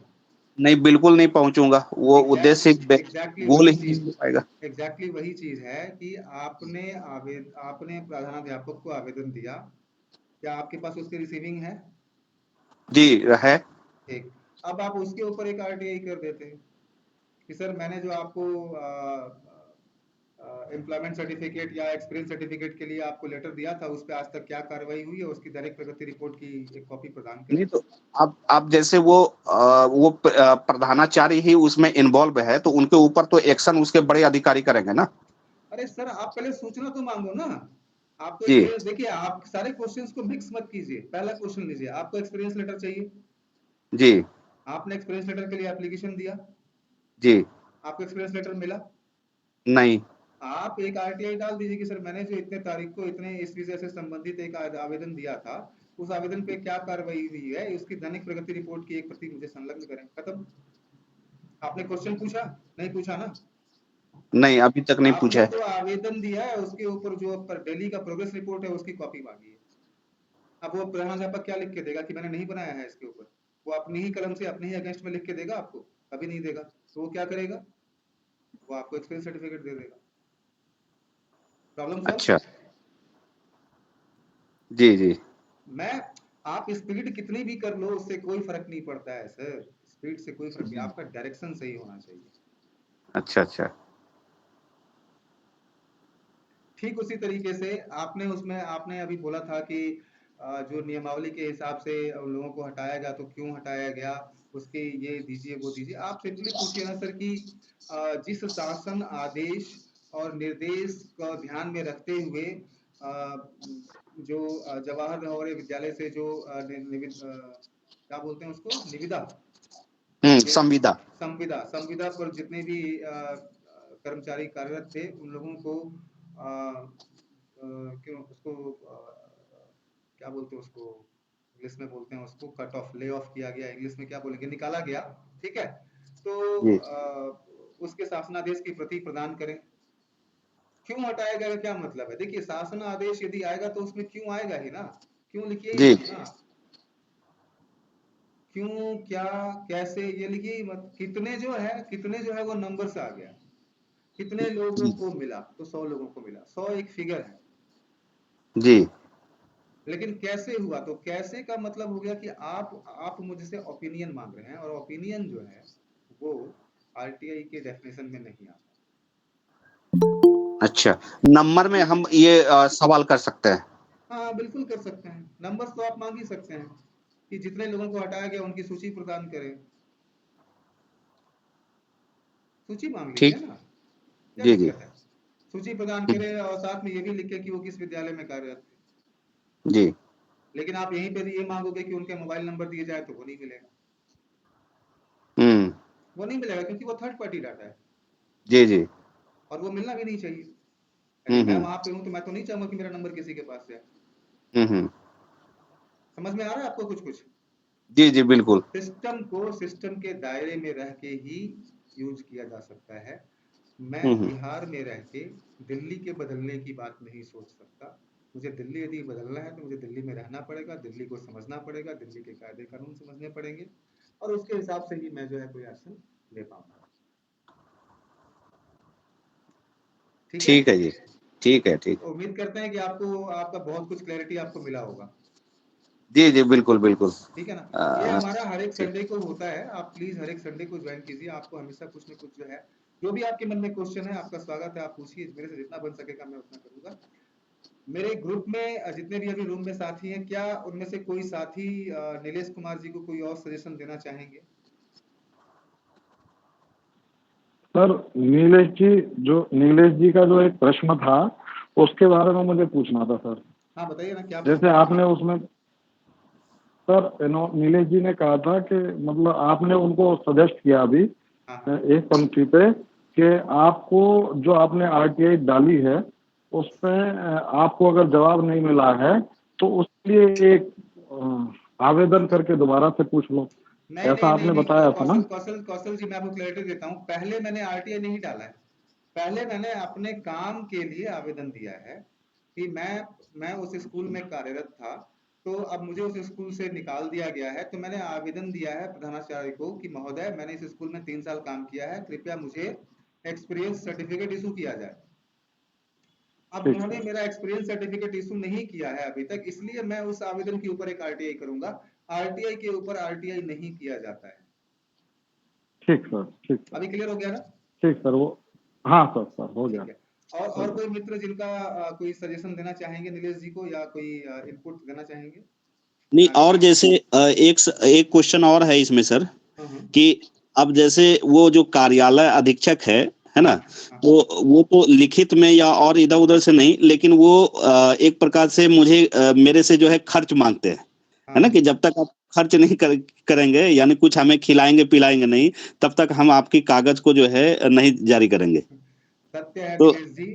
नहीं, बिल्कुल नहीं पहुंचूंगा। वो उद्देश्य एग्जैक्टली गोल वही ही नहीं चीज, हो पाएगा। वही चीज है कि आपने प्रधानाध्यापक को आवेदन दिया, क्या आपके पास उसकी रिसीविंग है? जी है। ठीक। अब आप उसके ऊपर एक आरटीआई कर देते हैं कि सर मैंने जो आपको एम्प्लॉयमेंट सर्टिफिकेट या एक्सपीरियंस सर्टिफिकेट के लिए आपको लेटर दिया था, उस पर आज तक क्या कार्रवाई हुई है, उसकी दैनिक प्रगति रिपोर्ट की एक कॉपी प्रदान करें। नहीं तो आप जैसे वो प्रधानाचार्य ही उसमें इन्वॉल्व है, तो उनके ऊपर तो एक्शन उसके बड़े अधिकारी करेंगे ना। अरे सर आप पहले सूचना तो मांगो ना। आप तो जी, ये देखिए, आप सारे क्वेश्चंस को मिक्स मत कीजिए। पहला क्वेश्चन लीजिए, आपको एक्सपीरियंस लेटर चाहिए, जी, आपने एक्सपीरियंस लेटर के लिए एप्लीकेशन दिया, जी। आपको एक्सपीरियंस लेटर मिला, नहीं। आप एक आरटीआई डाल दीजिए कि सर मैंने जो इतने तारीख को इतने इस विषय से संबंधित एक आवेदन दिया था, उस आवेदन पे क्या कार्रवाई हुई है, उसकी दैनिक प्रगति रिपोर्ट की एक प्रति मुझे संलग्न करें। खत्म। आपने क्वेश्चन पूछा? नहीं पूछा ना? नहीं, अभी तक नहीं पूछा आपने है। जो आवेदन दिया है उसके ऊपर जो पर डेली का प्रोग्रेस रिपोर्ट है उसकी कॉपी मांगी है। अब वो प्रधानाध्यापक क्या लिख के देगा कि मैंने नहीं बनाया है इसके ऊपर? वो अपनी ही कलम से अपने ही अगेंस्ट में लिख के देगा आपको? कभी नहीं देगा। तो वो क्या करेगा? वो आपको एक्सपीरियंस सर्टिफिकेट दे देगा। Problem solve. अच्छा। जी, जी। मैं, आप स्पीड कितनी भी कर लो उससे कोई फर्क नहीं पड़ता है सर, स्पीड से कोई फर्क नहीं, आपका डायरेक्शन सही होना चाहिए। अच्छा, अच्छा। ठीक उसी तरीके से आपने उसमें आपने अभी बोला था कि जो नियमावली के हिसाब से उन लोगों को हटाया गया, तो क्यों हटाया गया, उसके ये दीजिए वो दीजिए। आप सिंपली पूछिए ना सर कि जिस शासन आदेश और निर्देश को ध्यान में रखते हुए जो जवाहर नवोदय विद्यालय से जो क्या बोलते हैं उसको, निविदा, संविदा। संविदा पर जितने भी कर्मचारी कार्यरत थे, उन लोगों को क्यों उसको क्या बोलते हैं उसको, इंग्लिश में बोलते हैं उसको कट ऑफ, ले ऑफ किया गया, इंग्लिश में क्या बोलेंगे, निकाला गया। ठीक है। तो जी। उसके शासनादेश की प्रति प्रदान करें। क्यों हटाया गया, क्या मतलब है? देखिए, शासन आदेश यदि आएगा तो उसमें क्यों आएगा ही ना, क्यों लिखिए ही जी मत ना, क्यों, क्या, कैसे, ये लिखिए ही मत। कितने जो है वो नंबर से आ गया, कितने लोगों जी को मिला, तो 100 लोगों को मिला। 100 एक फिगर है, जी लेकिन कैसे हुआ? तो कैसे का मतलब हो गया कि आप मुझसे ओपिनियन मांग रहे हैं, और ओपिनियन जो है वो आरटीआई के डेफिनेशन में नहीं आता। अच्छा, नंबर में हम ये सवाल कर सकते हैं। हाँ, बिल्कुल कर सकते हैं। नंबर्स तो आप मांग ही सकते हैं कि जितने लोगों को हटाया गया उनकी सूची प्रदान करें। सूची मांग लीजिए ठीक। ना, क्या जी जी दिक्कत है? सूची प्रदान करें और साथ में ये भी लिखे कि वो किस विद्यालय में कार्यरत थे। जी। लेकिन आप यहीं पे ये मांगोगे कि उनके मोबाइल नंबर दिए जाए, तो वो नहीं मिलेगा। हम्म। वो नहीं मिलेगा क्योंकि वो थर्ड पार्टी डाटा है, जी जी। और वो मिलना भी नहीं चाहिए। यदि मैं हम्म। वहां पे हूं तो मैं तो नहीं चाहूंगा कि मेरा नंबर किसी के पास जाए। हम्म। समझ में आ रहा है आपको कुछ कुछ? जी जी बिल्कुल। सिस्टम को सिस्टम के दायरे में रह के ही यूज किया जा सकता है। मैं हम्म। बिहार में रह के दिल्ली के बदलने की बात नहीं सोच सकता। मुझे दिल्ली यदि बदलना है तो मुझे दिल्ली में रहना पड़ेगा, दिल्ली को समझना पड़ेगा, दिल्ली के कायदे कानून समझने पड़ेंगे, और उसके हिसाब से ही मैं जो है कोई एक्शन ले पाऊंगा। ठीक है? ठीक है जी। ठीक है ठीक। उम्मीद करते हैं कि आपको आपका बहुत कुछ क्लैरिटी आपको मिला होगा। जी जी बिल्कुल बिल्कुल। ठीक है ना? ये अ, हमारा हर एक ठीक। संडे को होता है, आप प्लीज हर एक संडे को ज्वाइन कीजिए। आपको हमेशा कुछ न कुछ जो है, जो भी आपके मन में क्वेश्चन है, आपका स्वागत है, आप पूछिए। मेरे से जितना बन सकेगा मैं उतना करूंगा। मेरे ग्रुप में जितने भी अभी रूम में साथी हैं, क्या उनमें से कोई साथी नीलेश कुमार जी को कोई और सजेशन देना चाहेंगे? सर, नीलेश जी का जो एक प्रश्न था, उसके बारे में मुझे पूछना था सर। हाँ, बताइए ना, क्या जैसे पूछना आपने था? उसमें सर, नीलेश जी ने कहा था कि मतलब आपने उनको सजेस्ट किया अभी हाँ हाँ एक पंक्ति पे कि आपको जो आपने आरटीआई डाली है उसमें आपको अगर जवाब नहीं मिला है तो उसके लिए एक आवेदन करके दोबारा से पूछ लो, नहीं ऐसा नहीं नहीं आपने नहीं, बताया था ना? कौशल कौशल कौशल जी, मैं आपको क्लैरिटी देता हूँ। पहले मैंने आरटीआई नहीं डाला है। पहले मैंने अपने काम के लिए आवेदन दिया है कि मैं उस स्कूल में कार्यरत था, तो अब मुझे उस स्कूल से निकाल दिया गया है, तो मैंने आवेदन दिया है प्रधानाचार्य को कि महोदय, मैंने इस स्कूल में 3 साल काम किया है, कृपया मुझे एक्सपीरियंस सर्टिफिकेट इशू किया जाए। अब ठीक उन्होंने सर। मेरा एक्सपीरियंस सर्टिफिकेट इशू नहीं किया है अभी तक, इसलिए मैं उस आवेदन के ऊपर एक आरटीआई करूंगा। आरटीआई के ऊपर आरटीआई नहीं किया जाता है। ठीक सर। ठीक सर। अभी क्लियर हो गया ना? ठीक सर। वो हाँ सर, सर हो गया। ठीक है। और कोई मित्र जिनका कोई सजेशन देना चाहेंगे नीलेश जी को, या कोई इनपुट देना चाहेंगे नहीं, आगे और के? जैसे एक क्वेश्चन और है इसमें सर, हाँ कि अब जैसे वो जो कार्यालय अधीक्षक है ना, हाँ हाँ तो वो तो लिखित में या और इधर उधर से नहीं, लेकिन वो एक प्रकार से मुझे मेरे से जो है खर्च मांगते हैं, हाँ है ना, हाँ। कि जब तक आप खर्च नहीं करेंगे, यानी कुछ हमें खिलाएंगे पिलाएंगे नहीं, तब तक हम आपकी कागज को जो है नहीं जारी करेंगे। सत्य है तो नीलेश जी,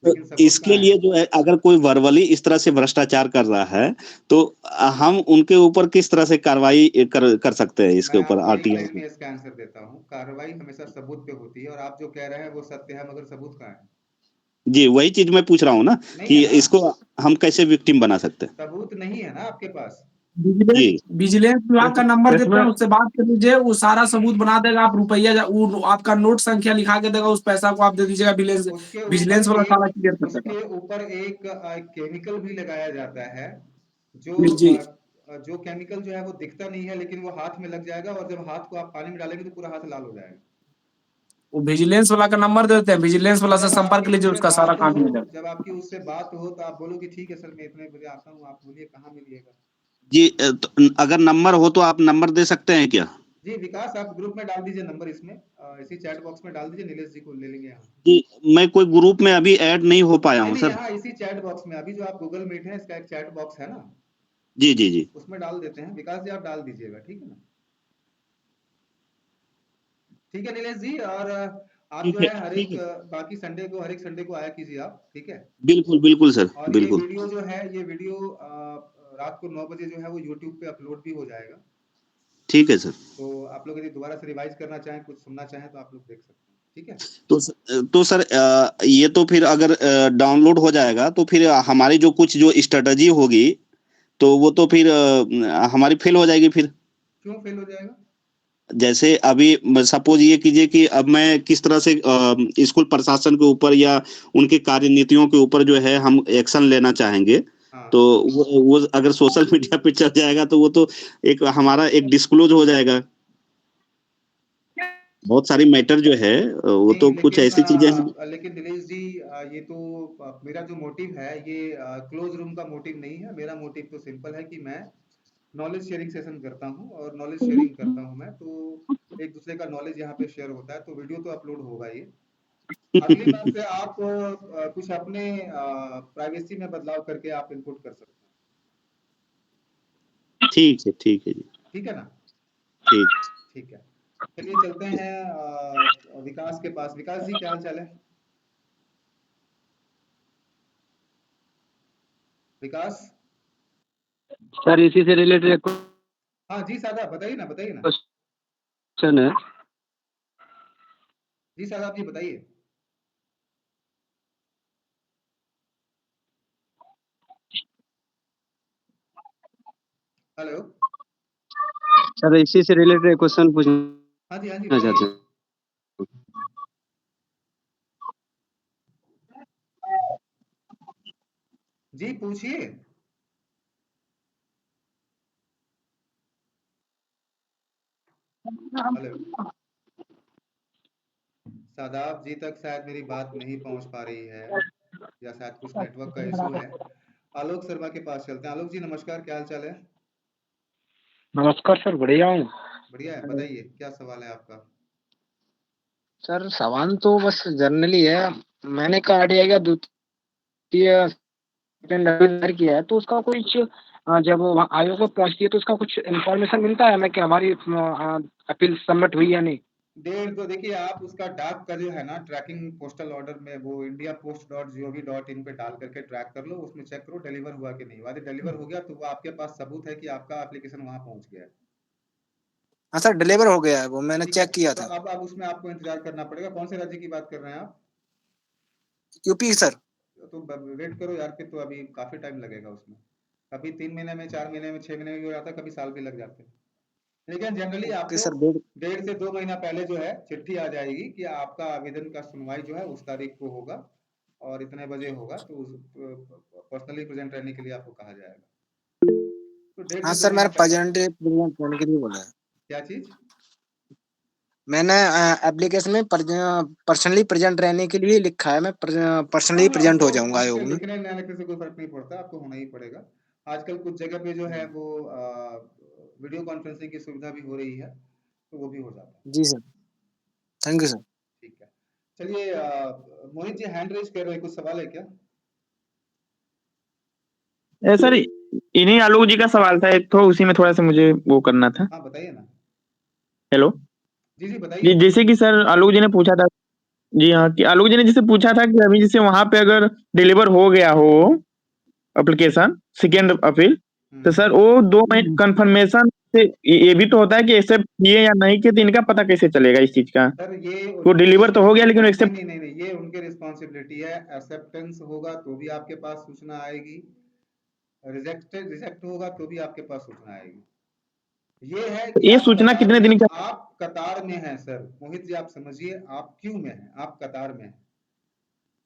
तो लेकिन सबूत इसके कहाँ है? लिए जो है, अगर कोई वर्बली इस तरह से भ्रष्टाचार कर रहा है, तो हम उनके ऊपर किस तरह से कार्रवाई कर सकते हैं इसके मैं ऊपर आपको एक आरटीआई लाइन में? में इसका आंसर देता हूँ। कार्रवाई हमेशा सबूत पे होती है, और आप जो कह रहे हैं वो सत्य है, मगर सबूत कहाँ है? जी, वही चीज मैं पूछ रहा हूँ ना, नहीं है कि ना, इसको हम कैसे विक्टिम बना सकते हैं? सबूत नहीं है ना आपके पास। विजिलेंस जी विजिलेंस विभाग का नंबर देते इसमें हैं, उससे बात कर लीजिए, वो सारा सबूत बना देगा। आप रुपया वो आपका नोट संख्या लिखा के देगा, उस पैसा को आप दे दीजिएगा, विजिलेंस उसके ऊपर विजिलेंस वाला सारा एक क्लियर कर देगा। उसके ऊपर एक केमिकल भी लगाया जाता है, जो जी जी। जो केमिकल जो है वो दिखता नहीं है, लेकिन वो हाथ में लग जाएगा, और जब हाथ को आप पानी में डालेंगे तो पूरा हाथ लाल हो जाएगा। वो विजिलेंस वाला का नंबर देते हैं, विजिलेंस वाला से जब संपर्क आपकी लीजिए, उससे उसका सारा बात काम हो हो जाएगा। जब आपकी उससे बात हो तो आप बोलो कि ठीक है सर, मैं इतने बजे आता हूँ, आप बोलिए कहाँ मिलिएगा। जी, तो अगर नंबर हो तो आप नंबर दे सकते हैं क्या? जी विकास, आप ग्रुप में डाल दीजिए नंबर, इसमें इसी चैट बॉक्स में डाल दीजिए, नीलेश जी को ले लेंगे यहाँ। जी, मैं कोई ग्रुप में अभी ऐड नहीं हो पाया नहीं हूँ नहीं, सर। यहाँ इसी चैट बॉक्स में, अभी जो आप गूगल मीट है इसका एक चैट बॉक्स है ना, जी जी जी। उसमें डाल देते हैं। विकास जी, आप डाल दीजिएगा, ठीक है ना? ठीक है नीलेश जी, और आप जो ठीक है है हर ठीक एक है। बाकी संडे को, हर एक संडे को आया कीजिए आप, ठीक है? बिल्कुल बिल्कुल सर, और ये बिल्कुल। वीडियो जो है, ये वीडियो रात को 9 बजे जो है वो यूट्यूब पे अपलोड भी हो जाएगा। ठीक है सर। तो आप लोग यदि दोबारा से रिवाइज करना चाहें, कुछ सुनना चाहें, तो आप लोग देख सकते हैं। ठीक है। तो सर ये तो फिर अगर डाउनलोड हो जाएगा तो फिर हमारी जो कुछ जो स्ट्रेटजी होगी तो वो तो फिर हमारी फेल हो जाएगी फिर। क्यों फेल हो जाएगा? जैसे अभी सपोज ये कीजिए कि अब मैं किस तरह से स्कूल प्रशासन के ऊपर या उनकी कार्यनीतियों के ऊपर जो है हम एक्शन लेना चाहेंगे, हाँ तो वो अगर सोशल मीडिया पे चल जाएगा तो वो तो एक हमारा एक डिस्क्लोज हो जाएगा। बहुत सारी मैटर जो है वो तो नहीं, कुछ ऐसी चीजें हैं। लेकिन दिनेश जी, ये तो मेरा जो मोटिव है ये क्लोज रूम का मोटिव नहीं है। मेरा मोटिव तो सिंपल है कि मैं नॉलेज शेयरिंग सेशन करता हूँ और नॉलेज शेयरिंग करता हूँ मैं, तो एक दूसरे का नॉलेज यहाँ पे शेयर होता है, तो वीडियो तो अपलोड होगा ये। अगली बार से आप कुछ अपने प्राइवेसी में बदलाव करके आप इनपुट कर सकते हैं। ठीक है जी। ठीक है ना? ठीक। ठीक है, चलिए चलते हैं विकास के पास। विकास जी, क्या हाल चाल है? विकास। सर इसी से रिलेटेड हाँ जी साहब, बताइए ना, बताइए ना। क्वेश्चन है। जी साहब जी, बताइए। हेलो। सर इसी से रिलेटेड क्वेश्चन पूछना हाँ जी चाहते बताइए। हैं। जी पूछिए। हेलो। शादाब जी तक शायद मेरी बात नहीं पहुंच पा रही है, या शायद कुछ नेटवर्क का इशू है। आलोक शर्मा के पास चलते हैं। आलोक जी नमस्कार, क्या हाल चाल है? नमस्कार सर, बढ़िया हूँ। बढ़िया है, बताइए क्या सवाल है आपका? सर सवाल तो बस जनरली है। मैंने का आरटीआई का द्वितीय सेकंड अभी किया है, तो उसका कुछ जब वो वहाँ आयोग में पहुंचती है तो उसका कुछ इन्फॉर्मेशन मिलता है हमें कि हमारी अपील सबमिट हुई या नहीं। डेढ़ तो देखिए, आप उसका डाक का जो है ना ट्रैकिंग पोस्टल ऑर्डर में वो indiapost.gov.in पे डाल करके ट्रैक कर लो, उसमें चेक करो डिलीवर हुआ कि नहीं। यदि डिलीवर हो गया तो वो आपके पास सबूत है कि आपका एप्लीकेशन वहां पहुंच गया है। हाँ सर, डिलीवर हो गया है, वो मैंने ठीक है, चेक किया तो था। अब उसमें आपको इंतजार करना पड़ेगा। कौन से राज्य की बात कर रहे हैं आप? UP sir. तो वेट करो यार, फिर तो अभी काफी टाइम लगेगा उसमें। कभी 3 महीने में, 4 महीने में, 6 महीने में भी हो जाता है, कभी साल भी लग जाते हैं। लेकिन जनरली ओके आपको सर, डेढ़। 1.5 से 2 महीना पहले जो है चिट्ठी आ जाएगी कि आपका आवेदन का सुनवाई जो है उस तारीख को होगा और इतने बजे होगा, तो पर्सनली प्रेजेंट रहने के लिए आपको कहा जाएगा। तो डेढ़ हाँ से दो सर, महीना मैंने पहले। प्रेजेंट होने के लिए बोला है। क्या चीज? मैंने एप्लीकेशन में पर्सनली प्रेजेंट रहने के लिए लिखा है। मैं हाँ पर्सनली हाँ, प्रेजेंट वो हो जाऊंगा उसके आयोग में। लिखने न लिखने से कोई फर्क नहीं पड़ता, आपको होना ही पड़ेगा। आजकल कुछ जगह पे जो है वो वीडियो कॉन्फ्रेंसिंग की सुविधा भी हो रही है, तो वो भी हो जाता है। जी सर, थैंक यू सर। ठीक है, चलिए मोहित जी हैंड रेज कर रहे हैं, कुछ सवाल है क्या? सर इन्हीं आलोक जी का सवाल था एक, तो उसी में थोड़ा सा मुझे वो करना था। हाँ बताइए ना। हेलो। जी जी जी, बताइए। जैसे कि सर आलोक जी ने पूछा था। जी हाँ, कि आलोक जी ने जैसे पूछा था कि अभी जैसे वहां पे अगर डिलीवर हो गया हो एप्लीकेशन सेकेंड अपील, तो सर वो 2 महीने कंफर्मेशन से ये भी तो होता है कि एक्सेप्ट किए या नहीं किए, तो इनका पता कैसे चलेगा इस चीज का? सर ये वो उनकी डिलीवर तो हो गया लेकिन नहीं एक्सेप्ट। नहीं नहीं नहीं, ये उनकी रिस्पॉन्सिबिलिटी है। एक्सेप्टेंस होगा तो भी आपके पास सूचना आएगी, रिजेक्ट होगा तो भी आपके पास सूचना आएगी। ये है कि ये आप सूचना कतार कितने में, दिन का? आप कतार में हैं सर। मोहित जी आप समझिए, आप क्यों में हैं, आप कतार में हैं।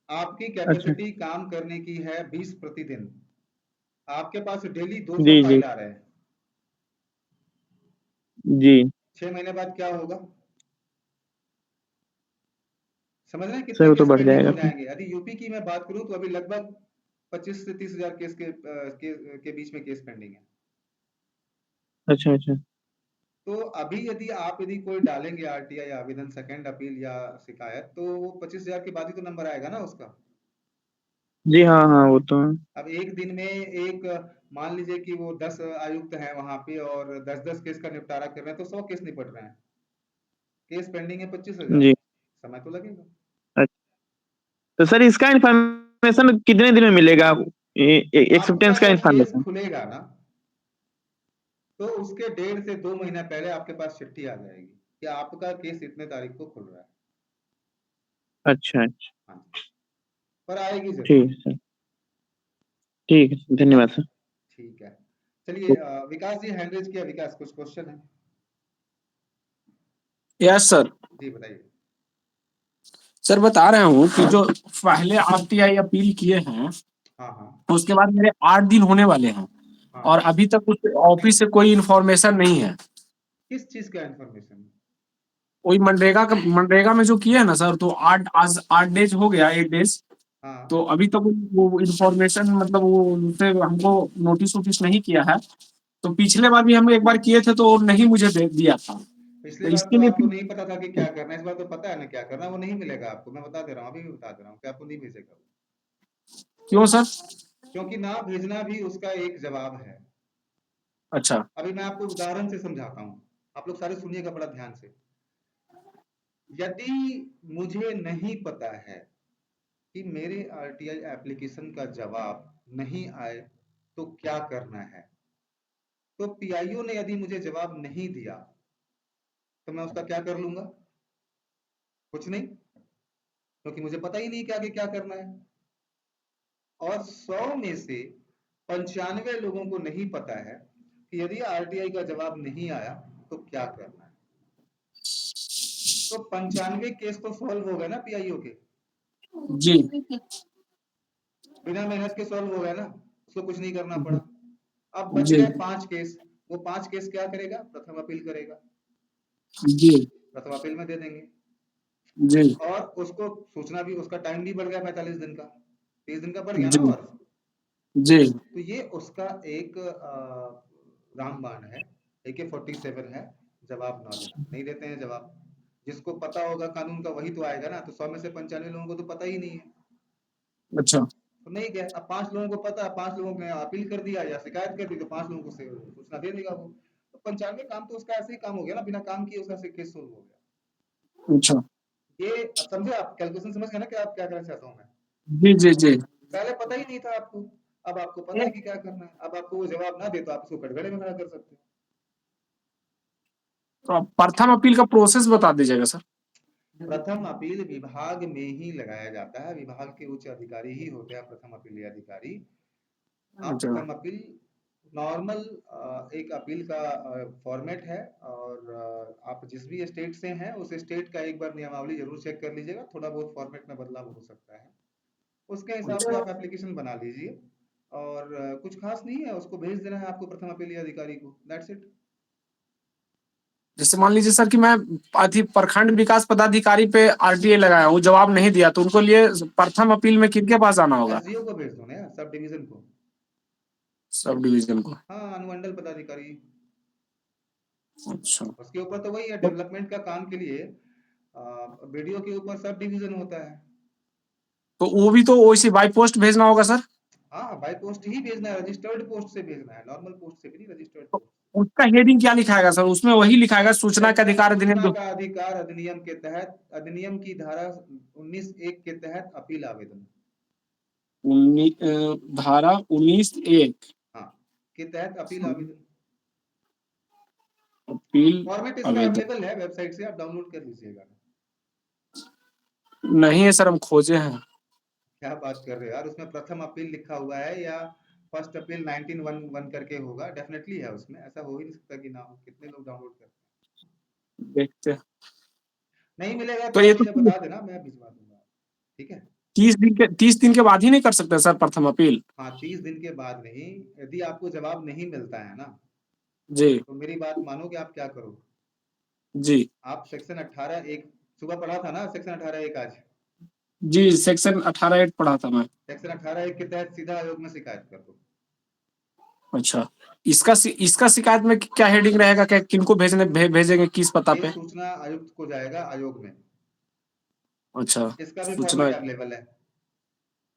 आपकी अच्छा। कैपेसिटी काम करने की है 20 प्रतिदिन। आपके पास डेली 200 जी जी फाइल आ रहे हैं। जी 6 महीने बाद क्या होगा? समझ रहे हैं सर, कितने वो तो केस बढ़ पेंडिंग जाएगा हो फिर। जाएंगे? यदि यूपी की मैं बात करूं तो अभी लगभग 25 से 30 हजार केस के बीच में केस पेंडिंग है। अच्छा अच्छा। तो अभी यदि कोई डालेंगे आरटीआई आवेदन, सेकंड अपील या शिकायत, तो वो 25 हजार के बाद ही तो नंबर आएगा ना उसका। जी हाँ हाँ, वो तो है। अब एक दिन में एक, मान लीजिए कि वो 10 आयुक्त हैं वहां पे और 10-10 केस का निपटारा कर रहे हैं, तो 100 केस निपट रहे हैं। केस पेंडिंग है 25 हजार। जी। समय तो लगेगा। अच्छा, तो सर इसका इन्फॉर्मेशन कितने दिन में मिलेगा? आपका एक्सेप्टेंस का जब केस इन्फॉर्मेशन? खुलेगा ना, तो उसके 1.5 से 2 महीना पहले आपके पास चिट्ठी आ जाएगी कि आपका केस इतने तारीख को खुल रहा है। अच्छा अच्छा, हाँ जी, पर आएगी जरूर। ठीक है सर, ठीक है, धन्यवाद सर। ठीक है, चलिए विकास जी हैंड रेज किया। विकास कुछ क्वेश्चन है? Yes sir. जी बताइए। सर बता रहा हूँ कि जो पहले आरटीआई अपील किए हैं हाँ हाँ उसके बाद मेरे 8 दिन होने वाले हैं हाँ। और अभी तक उस ऑफिस से कोई इन्फॉर्मेशन नहीं है। किस चीज का इंफॉर्मेशन? वही मनरेगा में जो किए है ना सर, तो आज 8 डेज हो गया, 8 डेज। हाँ, तो अभी तक वो इन्फॉर्मेशन मतलब वो उनसे हमको नोटिस वोटिस नहीं किया है। तो पिछले बार भी हम एक बार किए थे तो नहीं मुझे दिया था। पिछली तो बार इसके तो लिए आपको नहीं पता था कि क्या करना है, इस बार तो पता है ना क्या करना है। वो नहीं मिलेगा आपको, मैं बता दे रहा हूँ, अभी भी बता दे रहा हूँ कि आपको नहीं भेजेगा वो। क्यों सर? क्योंकि ना भेजना भी उसका एक जवाब है। अच्छा अभी मैं आपको उदाहरण से समझाता हूँ, आप लोग सारे सुनिएगा बड़ा ध्यान से। यदि मुझे नहीं पता है कि मेरे आरटीआई एप्लीकेशन का जवाब नहीं आए तो क्या करना है, तो पीआईओ ने यदि मुझे जवाब नहीं दिया तो मैं उसका क्या कर लूंगा? कुछ नहीं, क्योंकि मुझे पता ही नहीं कि आगे क्या करना है। और 100 में से 95 लोगों को नहीं पता है कि यदि आरटीआई का जवाब नहीं आया तो क्या करना है। तो 95 केस तो सॉल्व हो गए ना पीआईओ के, जी बिना मेहनत के सॉल्व हो गए ना, उसको कुछ नहीं करना पड़ा। अब बच जी गए 5 केस। वो 5 केस क्या करेगा? प्रथम अपील करेगा। जी प्रथम अपील में दे देंगे जी और उसको सूचना भी, उसका टाइम भी बढ़ गया 45 दिन का, 30 दिन का बढ़ गया ना। जी और जी तो ये उसका एक रामबाण है, AK-47 है, जवाब ना देना। नहीं देते हैं जवाब। जिसको पता होगा कानून का वही तो आएगा ना। तो 100 में से 95 लोगों को तो पता ही नहीं है, अच्छा तो नहीं गए। अब 5 लोगों को पता है, 5 लोगों ने अपील कर दिया या शिकायत कर दी, तो 5 लोगों को सूचना दे देगा वो। तो 95 काम तो उसका ऐसे ही काम हो गया ना, बिना काम किए उसका केस सोल्व हो गया। अच्छा ये अब समझे आप? कैलकुलेशन समझ गए ना कि आप क्या करना चाहता हूँ मैं? जी जी जी। पहले पता ही नहीं था आपको, अब आपको पता है कि क्या करना है। अब आपको वो जवाब ना दे तो आप उसको कटघरे में खड़ा कर सकते हो। तो आप प्रथम अपील का प्रोसेस बता दीजिएगा सर। प्रथम अपील विभाग में ही लगाया जाता है, विभाग के उच्च अधिकारी ही होते हैं प्रथम अपील अधिकारी। आप अच्छा प्रथम अपील नॉर्मल एक अपील का फॉर्मेट है। और आप जिस भी स्टेट से हैं उस स्टेट का एक बार नियमावली जरूर चेक कर लीजिएगा, थोड़ा बहुत फॉर्मेट में बदलाव हो सकता है। उसके हिसाब से आप एप्लीकेशन बना लीजिए और कुछ खास नहीं है, उसको भेज देना है आपको प्रथम अपील अधिकारी को, दैट्स इट। जैसे मान लीजिए सर कि मैं प्रखंड विकास पदाधिकारी पे आरटीए लगाया हूँ, जवाब नहीं दिया, तो उनको लिए प्रथम अपील में किनके पास आना होगा? एसडीओ को भेज दो ना यार, सब डिवीजन को। सब डिवीजन को। हाँ, अनुमंडल पदाधिकारी। अच्छा उसके ऊपर तो वही है, तो, डेवलपमेंट का काम के लिए बीडीओ के ऊपर सब डिवीजन होता है। तो वो भी तो वैसे बाई पोस्ट भेजना होगा सर? हाँ, बाय पोस्ट ही भेजना है, रजिस्टर्ड पोस्ट से भेजना है, नॉर्मल पोस्ट से भी नहीं, रजिस्टर्ड तो पोस्ट। उसका हेडिंग क्या लिखाएगा सर? उसमें वही लिखाएगा सूचना का अधिकार अधिनियम सूचना जो का अधिकार अधिनियम के तहत, अधिनियम की धारा 19(1) के तहत अपील आवेदन। धारा 19(1) हाँ, के तहत अपील आवेदन। अपील फॉर्मेट इसका आवेदन। अवेलेबल है वेबसाइट से, आप डाउनलोड कर लीजिएगा। नहीं है सर, हम खोजे हैं। क्या बात कर रहे हो यार, उसमें प्रथम अपील लिखा हुआ है या फर्स्ट अपील 1911 करके होगा, डेफिनेटली है उसमें। ऐसा हो ही नहीं सकता कि ना हो। कितने लोग डाउनलोड करते हैं? देखते हैं। नहीं मिलेगा तो तो ये आप तो मुझे बता देना, मैं भिजवा दूंगा। ठीक है। 30 दिन के बाद ही नहीं कर सकते सर प्रथम अपील? हाँ, 30 दिन के बाद नहीं। यदि आपको जवाब नहीं मिलता है ना, जी तो मेरी बात मानो कि आप क्या करो। जी आप सेक्शन 18(1) सुबह पढ़ा था ना, सेक्शन 18(1) आज। जी सेक्शन 18(8) पढ़ा था मैं। सेक्शन 18(1) के तहत सीधा आयोग में शिकायत कर दो। अच्छा, इसका शिकायत में क्या हेडिंग रहेगा? क्या किनको भेजेंगे, किस पता ये पे? सूचना आयुक्त को जाएगा, आयोग में। अच्छा इसका भी सूचना। फॉर्मेट अवेलेबल है।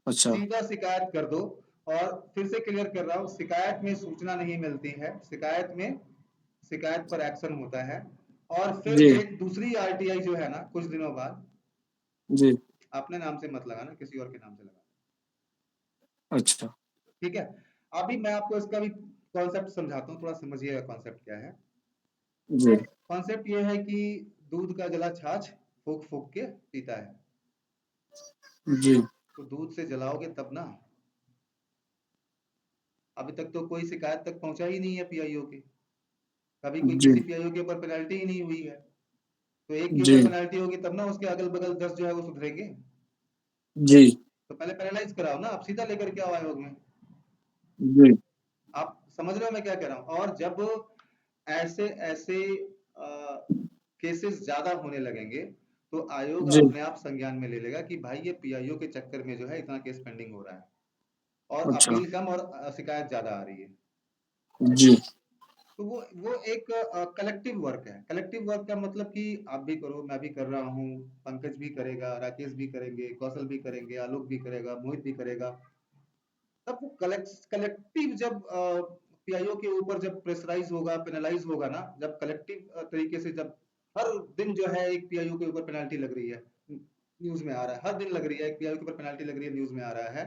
अच्छा सीधा शिकायत कर दो। और फिर से क्लियर कर रहा हूं, शिकायत में सूचना नहीं मिलती है, शिकायत में शिकायत पर एक्शन होता है। और फिर जी एक दूसरी आरटीआई जो है ना, कुछ दिनों बाद, जी। अपने नाम से मत लगाना, किसी और के नाम से लगाना। अच्छा ठीक है। अभी मैं आपको इसका भी कॉन्सेप्ट समझाता हूँ, थोड़ा समझिएगा कॉन्सेप्ट क्या है। जी कॉन्सेप्ट ये है कि दूध का जला छाछ फूक फूक के पीता है। जी तो दूध से जलाओगे तब ना। अभी तक तो कोई शिकायत तक पहुंचा ही नहीं है पीआईओ की, कभी कोई जी किसी पीआईओ के ऊपर पेनल्टी ही नहीं हुई है। तो एक के जी ऊपर पेनल्टी होगी तब ना उसके अगल बगल 10 जो है वो सुधरेंगे। जी तो पहले पैनलाइज कराओ ना, आप सीधा लेकर के आओ आयोग में। जी आप समझ रहे हो मैं क्या कह रहा हूँ? और जब ऐसे ऐसे केसेस ज्यादा होने लगेंगे तो आयोग जी अपने आप संज्ञान में ले लेगा कि भाई ये पीआईओ के चक्कर में जो है इतना केस पेंडिंग हो रहा है, और अच्छा अपील कम और शिकायत ज्यादा आ रही है। जी तो वो एक कलेक्टिव वर्क है। कलेक्टिव वर्क का मतलब कि आप भी करो, मैं भी कर रहा हूँ, पंकज भी करेगा, राकेश भी करेंगे, कौशल भी करेंगे, आलोक भी करेगा, मोहित भी करेगा। तब वो कलेक्टिव जब पीआईओ के ऊपर जब प्रेशराइज होगा, पेनलाइज होगा ना, जब कलेक्टिव तरीके से, जब हर दिन जो है एक पीआईओ के ऊपर पेनल्टी लग रही है, न्यूज में आ रहा है, हर दिन लग रही है, एक पीआईओ के ऊपर पेनल्टी लग रही है, न्यूज में आ रहा है,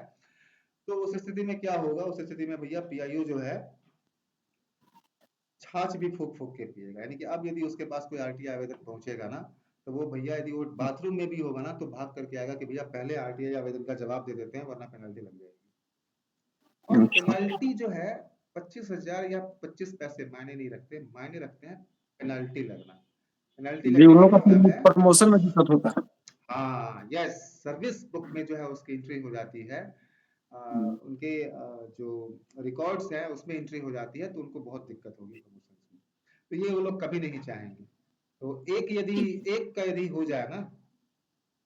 तो उस स्थिति में क्या होगा? उस स्थिति में भैया पीआईओ जो है छाछ भी फूक फूक के पिएगा। यानी कि अब यदि उसके पास कोई आरटीआई आवेदन पहुंचेगा ना, तो वो भैया यदि वो बाथरूम में भी होगा ना तो भाग करके आएगा कि भैया पहले आरटीआई आवेदन का जवाब दे देते हैं वरना पेनल्टी लग जाएगी। और अच्छा पेनल्टी जो है 25,000 या 25 पैसे मायने नहीं रखते, मायने रखते हैं पेनल्टी लगना। पेनल्टी जी, लगने उन का लोग का फिर मतलब है, प्रमोशन में दिक्कत होता है। हाँ यस, सर्विस बुक में जो है उसकी एंट्री हो जाती है, उनके जो रिकॉर्ड्स है उसमें एंट्री हो जाती है, तो उनको बहुत दिक्कत होगी प्रमोशन में। तो ये वो लोग कभी नहीं चाहेंगे। तो एक का यदि हो जाए ना,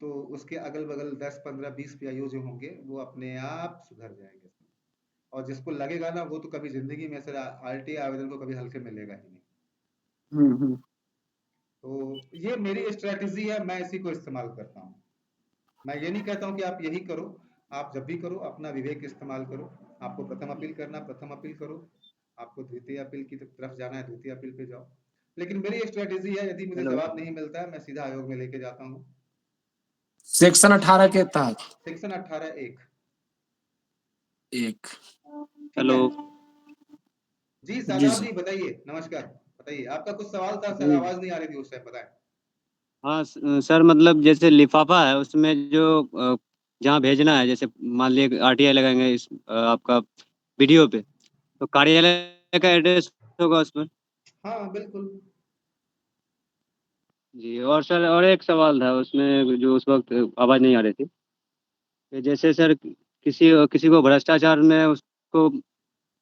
तो उसके अगल बगल 10 15 20 पीआईओ जो होंगे वो अपने आप सुधर जाएंगे। और जिसको लगेगा ना वो तो कभी जिंदगी में से आरटीआई आवेदन को कभी हल्के में लेगा ही नहीं। हम्म। तो ये मेरी स्ट्रेटेजी है, मैं इसी को इस्तेमाल करता हूँ। मैं ये नहीं कहता हूँ कि आप यही करो, आप जब भी करो अपना विवेक इस्तेमाल करो। आपको प्रथम अपील करना प्रथम अपील करो, आपको द्वितीय अपील की तरफ जाना है द्वितीय अपील पे जाओ। लेकिन मेरी स्ट्रेटेजी है, यदि मुझे हेलो। जवाब नहीं मिलता है मैं सीधा आयोग में लेके जाता हूँ। सेक्शन 18 के तहत सेक्शन 18(1). एक। ठीक हेलो। है जी, जी शादाब जी जी बताइए, नमस्कार। बताइए, आपका कुछ सवाल था, शायद जी आवाज नहीं आ रही थी उस टाइम, बताएं। हाँ सर, मतलब जैसे लिफाफा है उसमें जो जहाँ भेजना है, जैसे मान लीजिए आरटीआई लगाएंगे इस आपका वीडियो पे, तो कार्यालय का एड्रेस होगा उसमें। हाँ बिल्कुल। जी, और सर और एक सवाल था उसमें जो उस वक्त आवाज़ नहीं आ रही थी, कि जैसे सर किसी किसी को भ्रष्टाचार में उसको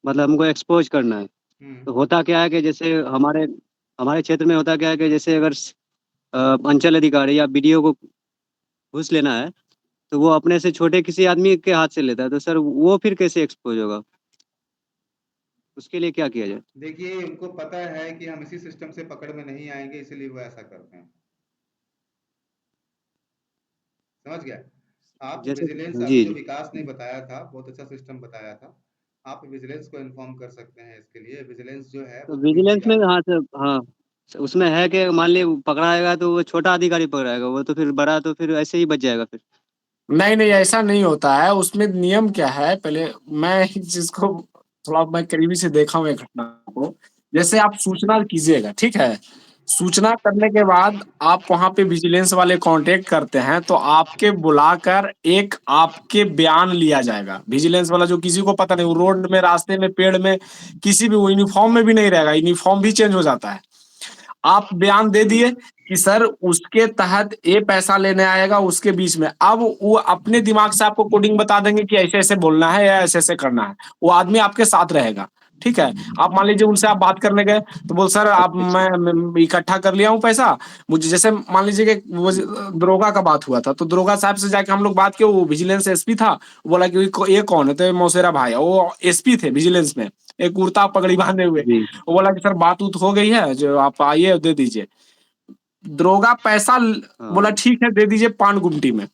मतलब हमको एक्सपोज करना है, तो होता क्या है कि जैसे हमारे हमारे क्षेत्र में होता क्या है कि जैसे अगर अंचल अधिकारी या बीडीओ को घूस लेना है, तो वो अपने से छोटे किसी आदमी के हाथ से लेता है, तो सर वो फिर कैसे एक्सपोज होगा? उसके लिए क्या किया जाए? देखिए, उनको पता है कि हम इसी सिस्टम से पकड़ में नहीं आएंगे, इसीलिए वो ऐसा करते हैं। समझ गया? आप जैसे विजिलेंस, अभी जी जो जी। विकास ने बताया था बहुत अच्छा सिस्टम बताया था, आप विजिलेंस को इन्फॉर्म कर सकते हैं इसके लिए। विजिलेंस जो है तो वो कोई भी विजिलेंस में आदमी, हाँ सर, हाँ उसमें है कि मान लीजिए पकड़ाएगा तो वो छोटा अधिकारी पकड़ाएगा, वो तो फिर बड़ा तो फिर ऐसे ही बच जाएगा फिर। नहीं नहीं, ऐसा नहीं होता है। उसमें नियम क्या है, पहले मैं जिसको थोड़ा मैं करीबी से देखा हूँ एक घटना को। जैसे आप सूचना कीजिएगा, ठीक है, सूचना करने के बाद आप वहां पे विजिलेंस वाले कांटेक्ट करते हैं, तो आपके बुलाकर एक आपके बयान लिया जाएगा। विजिलेंस वाला जो किसी को पता नहीं, वो रोड में, रास्ते में, पेड़ में, किसी भी, वो यूनिफॉर्म में भी नहीं रहेगा, यूनिफॉर्म भी चेंज हो जाता है। आप बयान दे दिए कि सर उसके तहत ये पैसा लेने आएगा, उसके बीच में अब वो अपने दिमाग से आपको कोडिंग बता देंगे कि ऐसे ऐसे बोलना है या ऐसे ऐसे करना है। वो आदमी आपके साथ रहेगा, ठीक है। आप मान लीजिए उनसे आप बात करने गए, तो बोल सर आप, अच्छा अच्छा। मैं इकट्ठा कर लिया हूँ पैसा, मुझे, जैसे मान लीजिए कि वो दरोगा का बात हुआ था, तो दरोगा साहब से जाके हम लोग बात किए, वो विजिलेंस एसपी था। वो बोला कि ये कौन है, तो ये मौसेरा भाई है, वो एसपी थे विजिलेंस में, एक कुर्ता पगड़ी बांधे हुए। जी। वो बोला कि सर बात उत हो गई है, जो आप आइए दे दीजिए। दरोगा पैसा बोला हाँ। ठीक है दे दीजिए, पान गुमटी में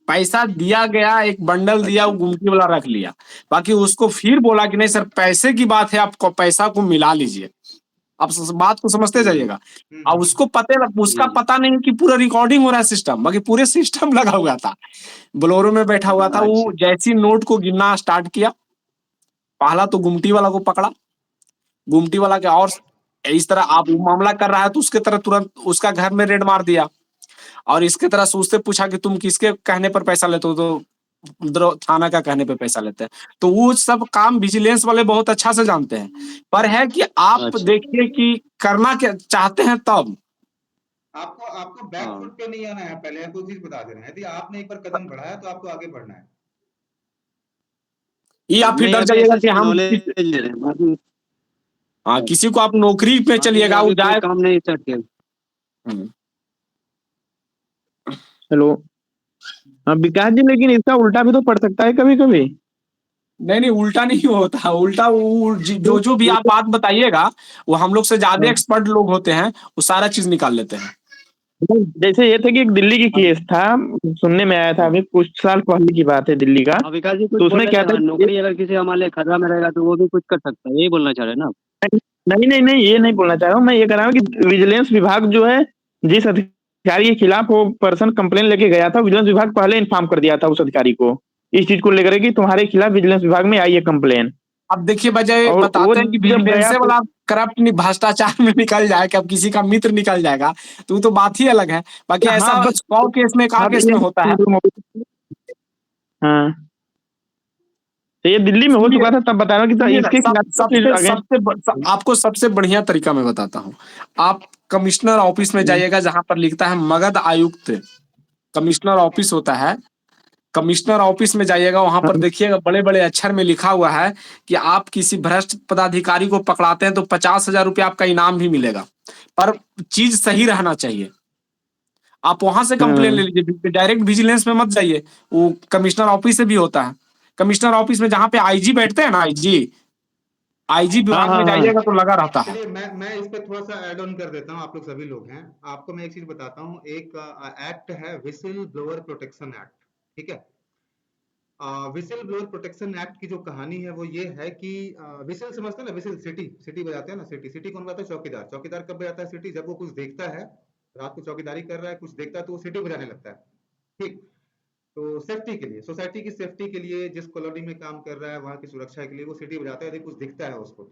पैसा दिया गया, एक बंडल दिया, वो अच्छा। गुमटी वाला रख लिया। बाकी उसको फिर बोला कि नहीं सर पैसे की बात है, आपको पैसा को मिला लीजिए। आप बात को समझते हम्म। जाइएगा। अब उसका जी। पता नहीं कि पूरा रिकॉर्डिंग हो रहा है सिस्टम, बाकी पूरे सिस्टम लगा हुआ था। बोलोरो में बैठा हुआ था वो, अच्छा। जैसी नोट को गिनना स्टार्ट किया, पहला तो गुमटी वाला को पकड़ा, गुमटी वाला के, और इस तरह आप वो मामला कर रहा है तो उसके तरह तुरंत उसका घर में रेड मार दिया। और इसके तरह से उससे पूछा कि तुम किसके कहने पर पैसा लेते हो, तो थाना का कहने पे पैसा लेते हैं। तो वो सब काम विजिलेंस वाले बहुत अच्छा से जानते हैं, पर है कि आप अच्छा। देखिए कि करना क्या चाहते हैं तब। आपको बैक हाँ। फुट पे नहीं आना है, पहले आपको चीज बता दे रहे हैं। यदि आपने एक बार कदम बढ़ाया तो आपको आगे बढ़ना है। ये आप फिर नहीं, डर अभी जाइएगा ऐसे कि सिर्फ हम नॉलेज ले रहे हैं, अभी हाँ, किसी को आप नौकरी पे चलिएगा, वो अभी कोई जाए। काम नहीं स्टार्ट किया। हेलो। हाँ विकास जी, लेकिन इसका उल्टा भी तो पड़ सकता है कभी कभी। नहीं नहीं, उल्टा नहीं होता। उल्टा वो जो भी आप बात बताइएगा, वो हम लोग से ज्यादा एक्सपर्ट लोग होते हैं, वो सारा चीज निकाल लेते हैं। जैसे ये थे कि एक दिल्ली की केस था, सुनने में आया था, अभी कुछ साल पहले की बात है, दिल्ली का। विकास जी कुछ तो बोल उसमें रहे क्या थे, था हाँ, नौकरी अगर किसी हमारे लिए खतरा में रहेगा तो वो भी कुछ कर सकता है, यही बोलना चाह रहे हैं ना? नहीं नहीं नहीं, ये नहीं बोलना चाह रहा हूँ। मैं ये कह रहा हूँ कि विजिलेंस विभाग जो है, जिस अधिकारी के खिलाफ वो पर्सन कंप्लेन लेके गया था, विजिलेंस विभाग पहले इन्फॉर्म कर दिया था उस अधिकारी को इस चीज को लेकर कि तुम्हारे खिलाफ विजिलेंस विभाग में आई है कंप्लेन। अब देखिए, बजाय और वो बताते हैं कि जब गया विजिलेंस वाला करप्ट भ्रष्टाचार में निकल जाए कि अब किसी का मित्र निकल जाएगा, तो वो तो बात ही अलग है। बाकी हाँ ऐसा बस 100 केस में, 1 केस में होता है। हाँ, तो ये दिल्ली में हो चुका था, तब बता रहा हूँ कि तो सुनिए ना, इसके खिलाफ सबसे अगेंस्ट आपको सबसे बढ़िया तरीका मैं बताता हूँ। आप कमिश्नर ऑफिस में जाइएगा, जहां पर लिखता है मगध आयुक्त, कमिश्नर ऑफिस होता है। कमिश्नर ऑफिस में जाइएगा, वहां पर देखिएगा बड़े बड़े अक्षर में लिखा हुआ है कि आप किसी भ्रष्ट पदाधिकारी को पकड़ाते हैं तो 50,000 रुपया आपका इनाम भी मिलेगा। पर चीज सही रहना चाहिए। आप वहां से कंप्लेन ले लीजिए, डायरेक्ट विजिलेंस में मत जाइए। वो कमिश्नर ऑफिस से भी होता है। कमिश्नर ऑफिस में जहां पे आईजी बैठते हैं ना, आईजी विभाग में जाइएगा तो लगा रहता है। चलिए मैं इस पे थोड़ा सा ऐड ऑन कर देता हूँ। आप लोग सभी लोग हैं, आपको मैं एक चीज बताता हूँ। एक एक्ट है विसिल ब्लोअर प्रोटेक्शन एक्ट, ठीक है। विसिल ब्लोअर प्रोटेक्शन एक्ट की जो कहानी है वो ये है कि विसिल समझते हैं ना, विसिल सिटी बजाते हैं ना। सिटी कौन बजाता है? चौकीदार। चौकीदार कब बजाता है सिटी? जब वो कुछ देखता है, रात को चौकीदारी कर रहा है, कुछ देखता है तो वो सिटी बजाने लगता है, ठीक। तो सेफ्टी के लिए, सोसाइटी की सेफ्टी के लिए, जिस कॉलोनी में काम कर रहा है वहां की सुरक्षा के लिए वो सिटी बजाता है, यदि कुछ दिखता है उसको।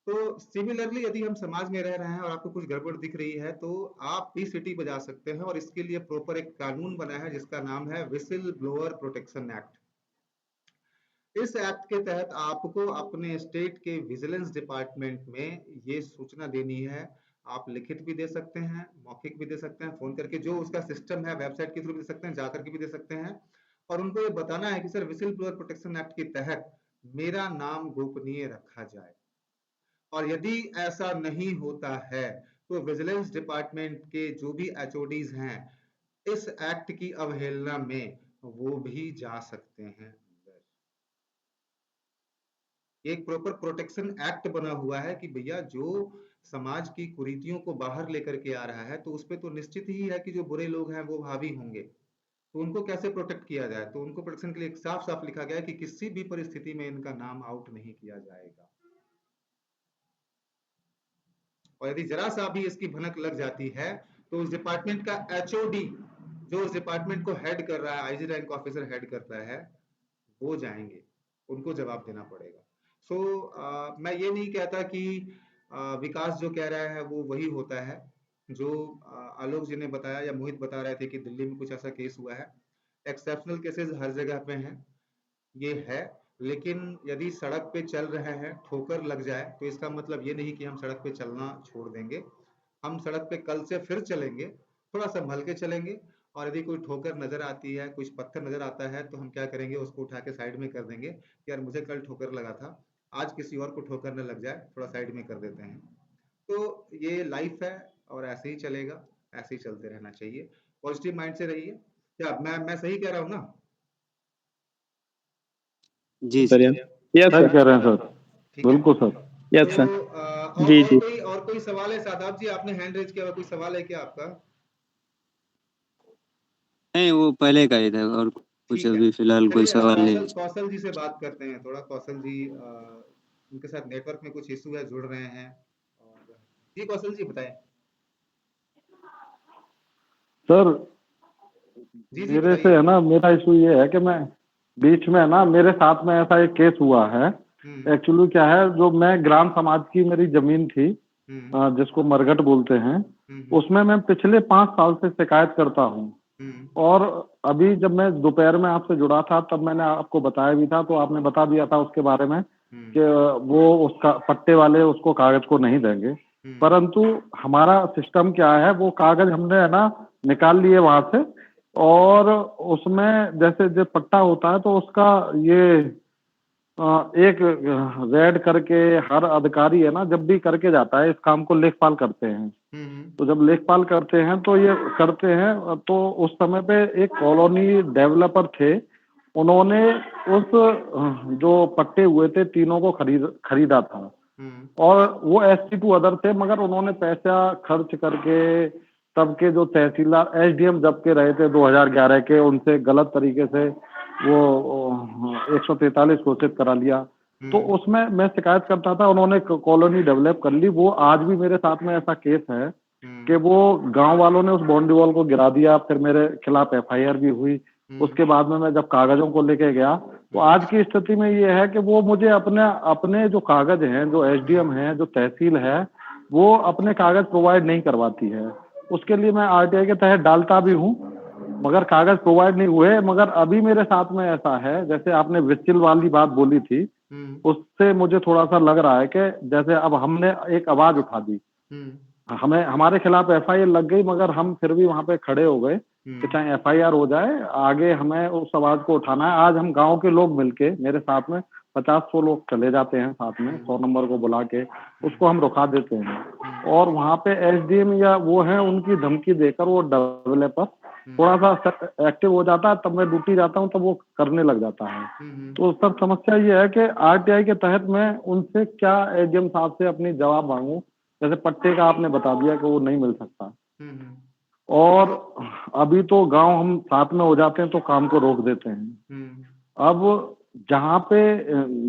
तो सिमिलरली यदि हम समाज में रह रहे हैं और आपको कुछ गड़बड़ दिख रही है तो आप भी सिटी बजा सकते हैं, और इसके लिए प्रॉपर एक कानून बना है जिसका नाम है विसिल ब्लोअर प्रोटेक्शन एक्ट। इस एक्ट के तहत आपको अपने स्टेट के विजिलेंस डिपार्टमेंट में ये सूचना देनी है। आप लिखित भी दे सकते हैं, मौखिक भी दे सकते हैं, फोन करके, जो उसका सिस्टम है वेबसाइट के थ्रू भी दे सकते हैं, जाकर के भी दे सकते हैं। और उनको ये बताना है कि sir whistle blower protection act के तहत मेरा नाम गोपनीय रखा जाए। और यदि ऐसा नहीं होता है तो विजिलेंस डिपार्टमेंट के जो भी एचओडीज हैं इस एक्ट की अवहेलना में वो भी जा सकते हैं। एक प्रॉपर प्रोटेक्शन एक्ट बना हुआ है कि भैया जो समाज की कुरीतियों को बाहर लेकर के आ रहा है तो उस पर तो निश्चित ही है कि जो बुरे लोग हैं वो हावी होंगे। तो उनको कैसे प्रोटेक्ट किया जाए, तो उनको प्रोटेक्शन के लिए साफ साफ लिखा गया है कि किसी भी परिस्थिति में इनका नाम आउट नहीं किया जाएगा। और यदि जरा सा भी इसकी भनक लग जाती है तो उस डिपार्टमेंट का एचओडी, जो उस डिपार्टमेंट को हेड कर रहा है, आईजी रैंक ऑफिसर हेड करता है, वो जाएंगे, उनको जवाब देना पड़ेगा। मैं ये नहीं कहता कि विकास जो कह रहा है वो वही होता है जो आलोक जी ने बताया या मोहित बता रहे थे कि दिल्ली में कुछ ऐसा केस हुआ है। एक्सेप्शनल केसेस हर जगह पे हैं, ये है। लेकिन यदि सड़क पे चल रहे हैं, ठोकर लग जाए तो इसका मतलब ये नहीं कि हम सड़क पे चलना छोड़ देंगे। हम सड़क पे कल से फिर चलेंगे, थोड़ा संभल के चलेंगे। और यदि कोई ठोकर नजर आती है, कुछ पत्थर नजर आता है, तो हम क्या करेंगे, उसको उठा के साइड में कर देंगे कि यार मुझे कल ठोकर लगा था, आज किसी और को ठोकर न लग जाए, थोड़ा साइड में कर देते हैं। तो ये लाइफ है और ऐसे ही चलेगा, ऐसे ही चलते रहना चाहिए। पॉजिटिव माइंड से रहिए। क्या मैं सही कह रहा हूँ ना? जी सर, यस सही सर, कह रहे हैं सर, ठीक है। बिल्कुल सर। Yes sir. जी जी। और कोई सवाल है? सादाब जी आपने हैंड रेज किया हुआ, कोई सवाल है क्या आपका? नहीं, वो पहले का ही था, और कुछ ठीक है, अभी फिलहाल कोई चलिए सवाल नहीं। कौशल जी से बात करते हैं थोड़ा। कौशल जी, उनके साथ नेटवर्क में कुछ इशू है, जुड़ रहे हैं। और जी कौशल जी बताएं। सर जी मेरे से बताइए। है ना, मेरा इशू ये है कि मैं बीच में ना, मेरे साथ में ऐसा एक केस हुआ है। एक्चुअली क्या है, जो मैं ग्राम समाज की मेरी जमीन थी, जिसको मरघट बोलते हैं, उसमें मैं पिछले 5 साल से शिकायत करता हूँ। और अभी जब मैं दोपहर में आपसे जुड़ा था तब मैंने आपको बताया भी था, तो आपने बता दिया था उसके बारे में कि वो उसका पट्टे वाले उसको कागज को नहीं देंगे। परंतु हमारा सिस्टम क्या है, वो कागज हमने है ना निकाल लिए वहां से, और उसमें जैसे जो पट्टा होता है तो उसका ये एक रेड करके हर अधिकारी है ना, जब भी करके जाता है इस काम को लेखपाल करते हैं। तो जब लेखपाल करते हैं तो ये करते हैं, तो उस समय पे एक कॉलोनी डेवलपर थे, उन्होंने उस जो पट्टे हुए थे तीनों को खरीदा था, और वो SC2 अदर थे, मगर उन्होंने पैसा खर्च करके तब के जो तहसीलदार SDM जब के रहे थे 2011 के, उनसे गलत तरीके से वो 143 घोषित करा लिया। तो उसमें मैं शिकायत करता था, उन्होंने कॉलोनी डेवलप कर ली। वो आज भी मेरे साथ में ऐसा केस है कि वो गांव वालों ने उस बाउंड्री वॉल को गिरा दिया, फिर मेरे खिलाफ FIR भी हुई। उसके बाद में मैं जब कागजों को लेके गया तो आज की स्थिति में ये है कि वो मुझे अपने जो कागज हैं, जो SDM है, जो तहसील है, वो अपने कागज प्रोवाइड नहीं करवाती है। उसके लिए मैं RTI के तहत डालता भी हूँ, मगर कागज प्रोवाइड नहीं हुए। मगर अभी मेरे साथ में ऐसा है, जैसे आपने विजिल वाली बात बोली थी, उससे मुझे थोड़ा सा लग रहा है कि जैसे अब हमने एक आवाज उठा दी, हमें हमारे खिलाफ FIR लग गई, मगर हम फिर भी वहां पे खड़े हो गए कि चाहे FIR हो जाए, आगे हमें उस आवाज को उठाना है। आज हम गांव के लोग मिलके, मेरे साथ में 50-100 लोग चले जाते हैं साथ में, 100 नंबर को बुला के उसको हम रुका देते हैं, और वहां पे SDM या वो है, उनकी धमकी देकर वो डेवलपर थोड़ा सा एक्टिव हो जाता है। तब मैं ड्यूटी जाता हूँ तब वो करने लग जाता है। तो सब समस्या ये है कि RTI के तहत मैं उनसे क्या SDM साहब से अपनी जवाब मांगू। जैसे पट्टे का आपने बता दिया कि वो नहीं मिल सकता, और अभी तो गांव हम साथ में हो जाते हैं तो काम को रोक देते हैं। अब जहाँ पे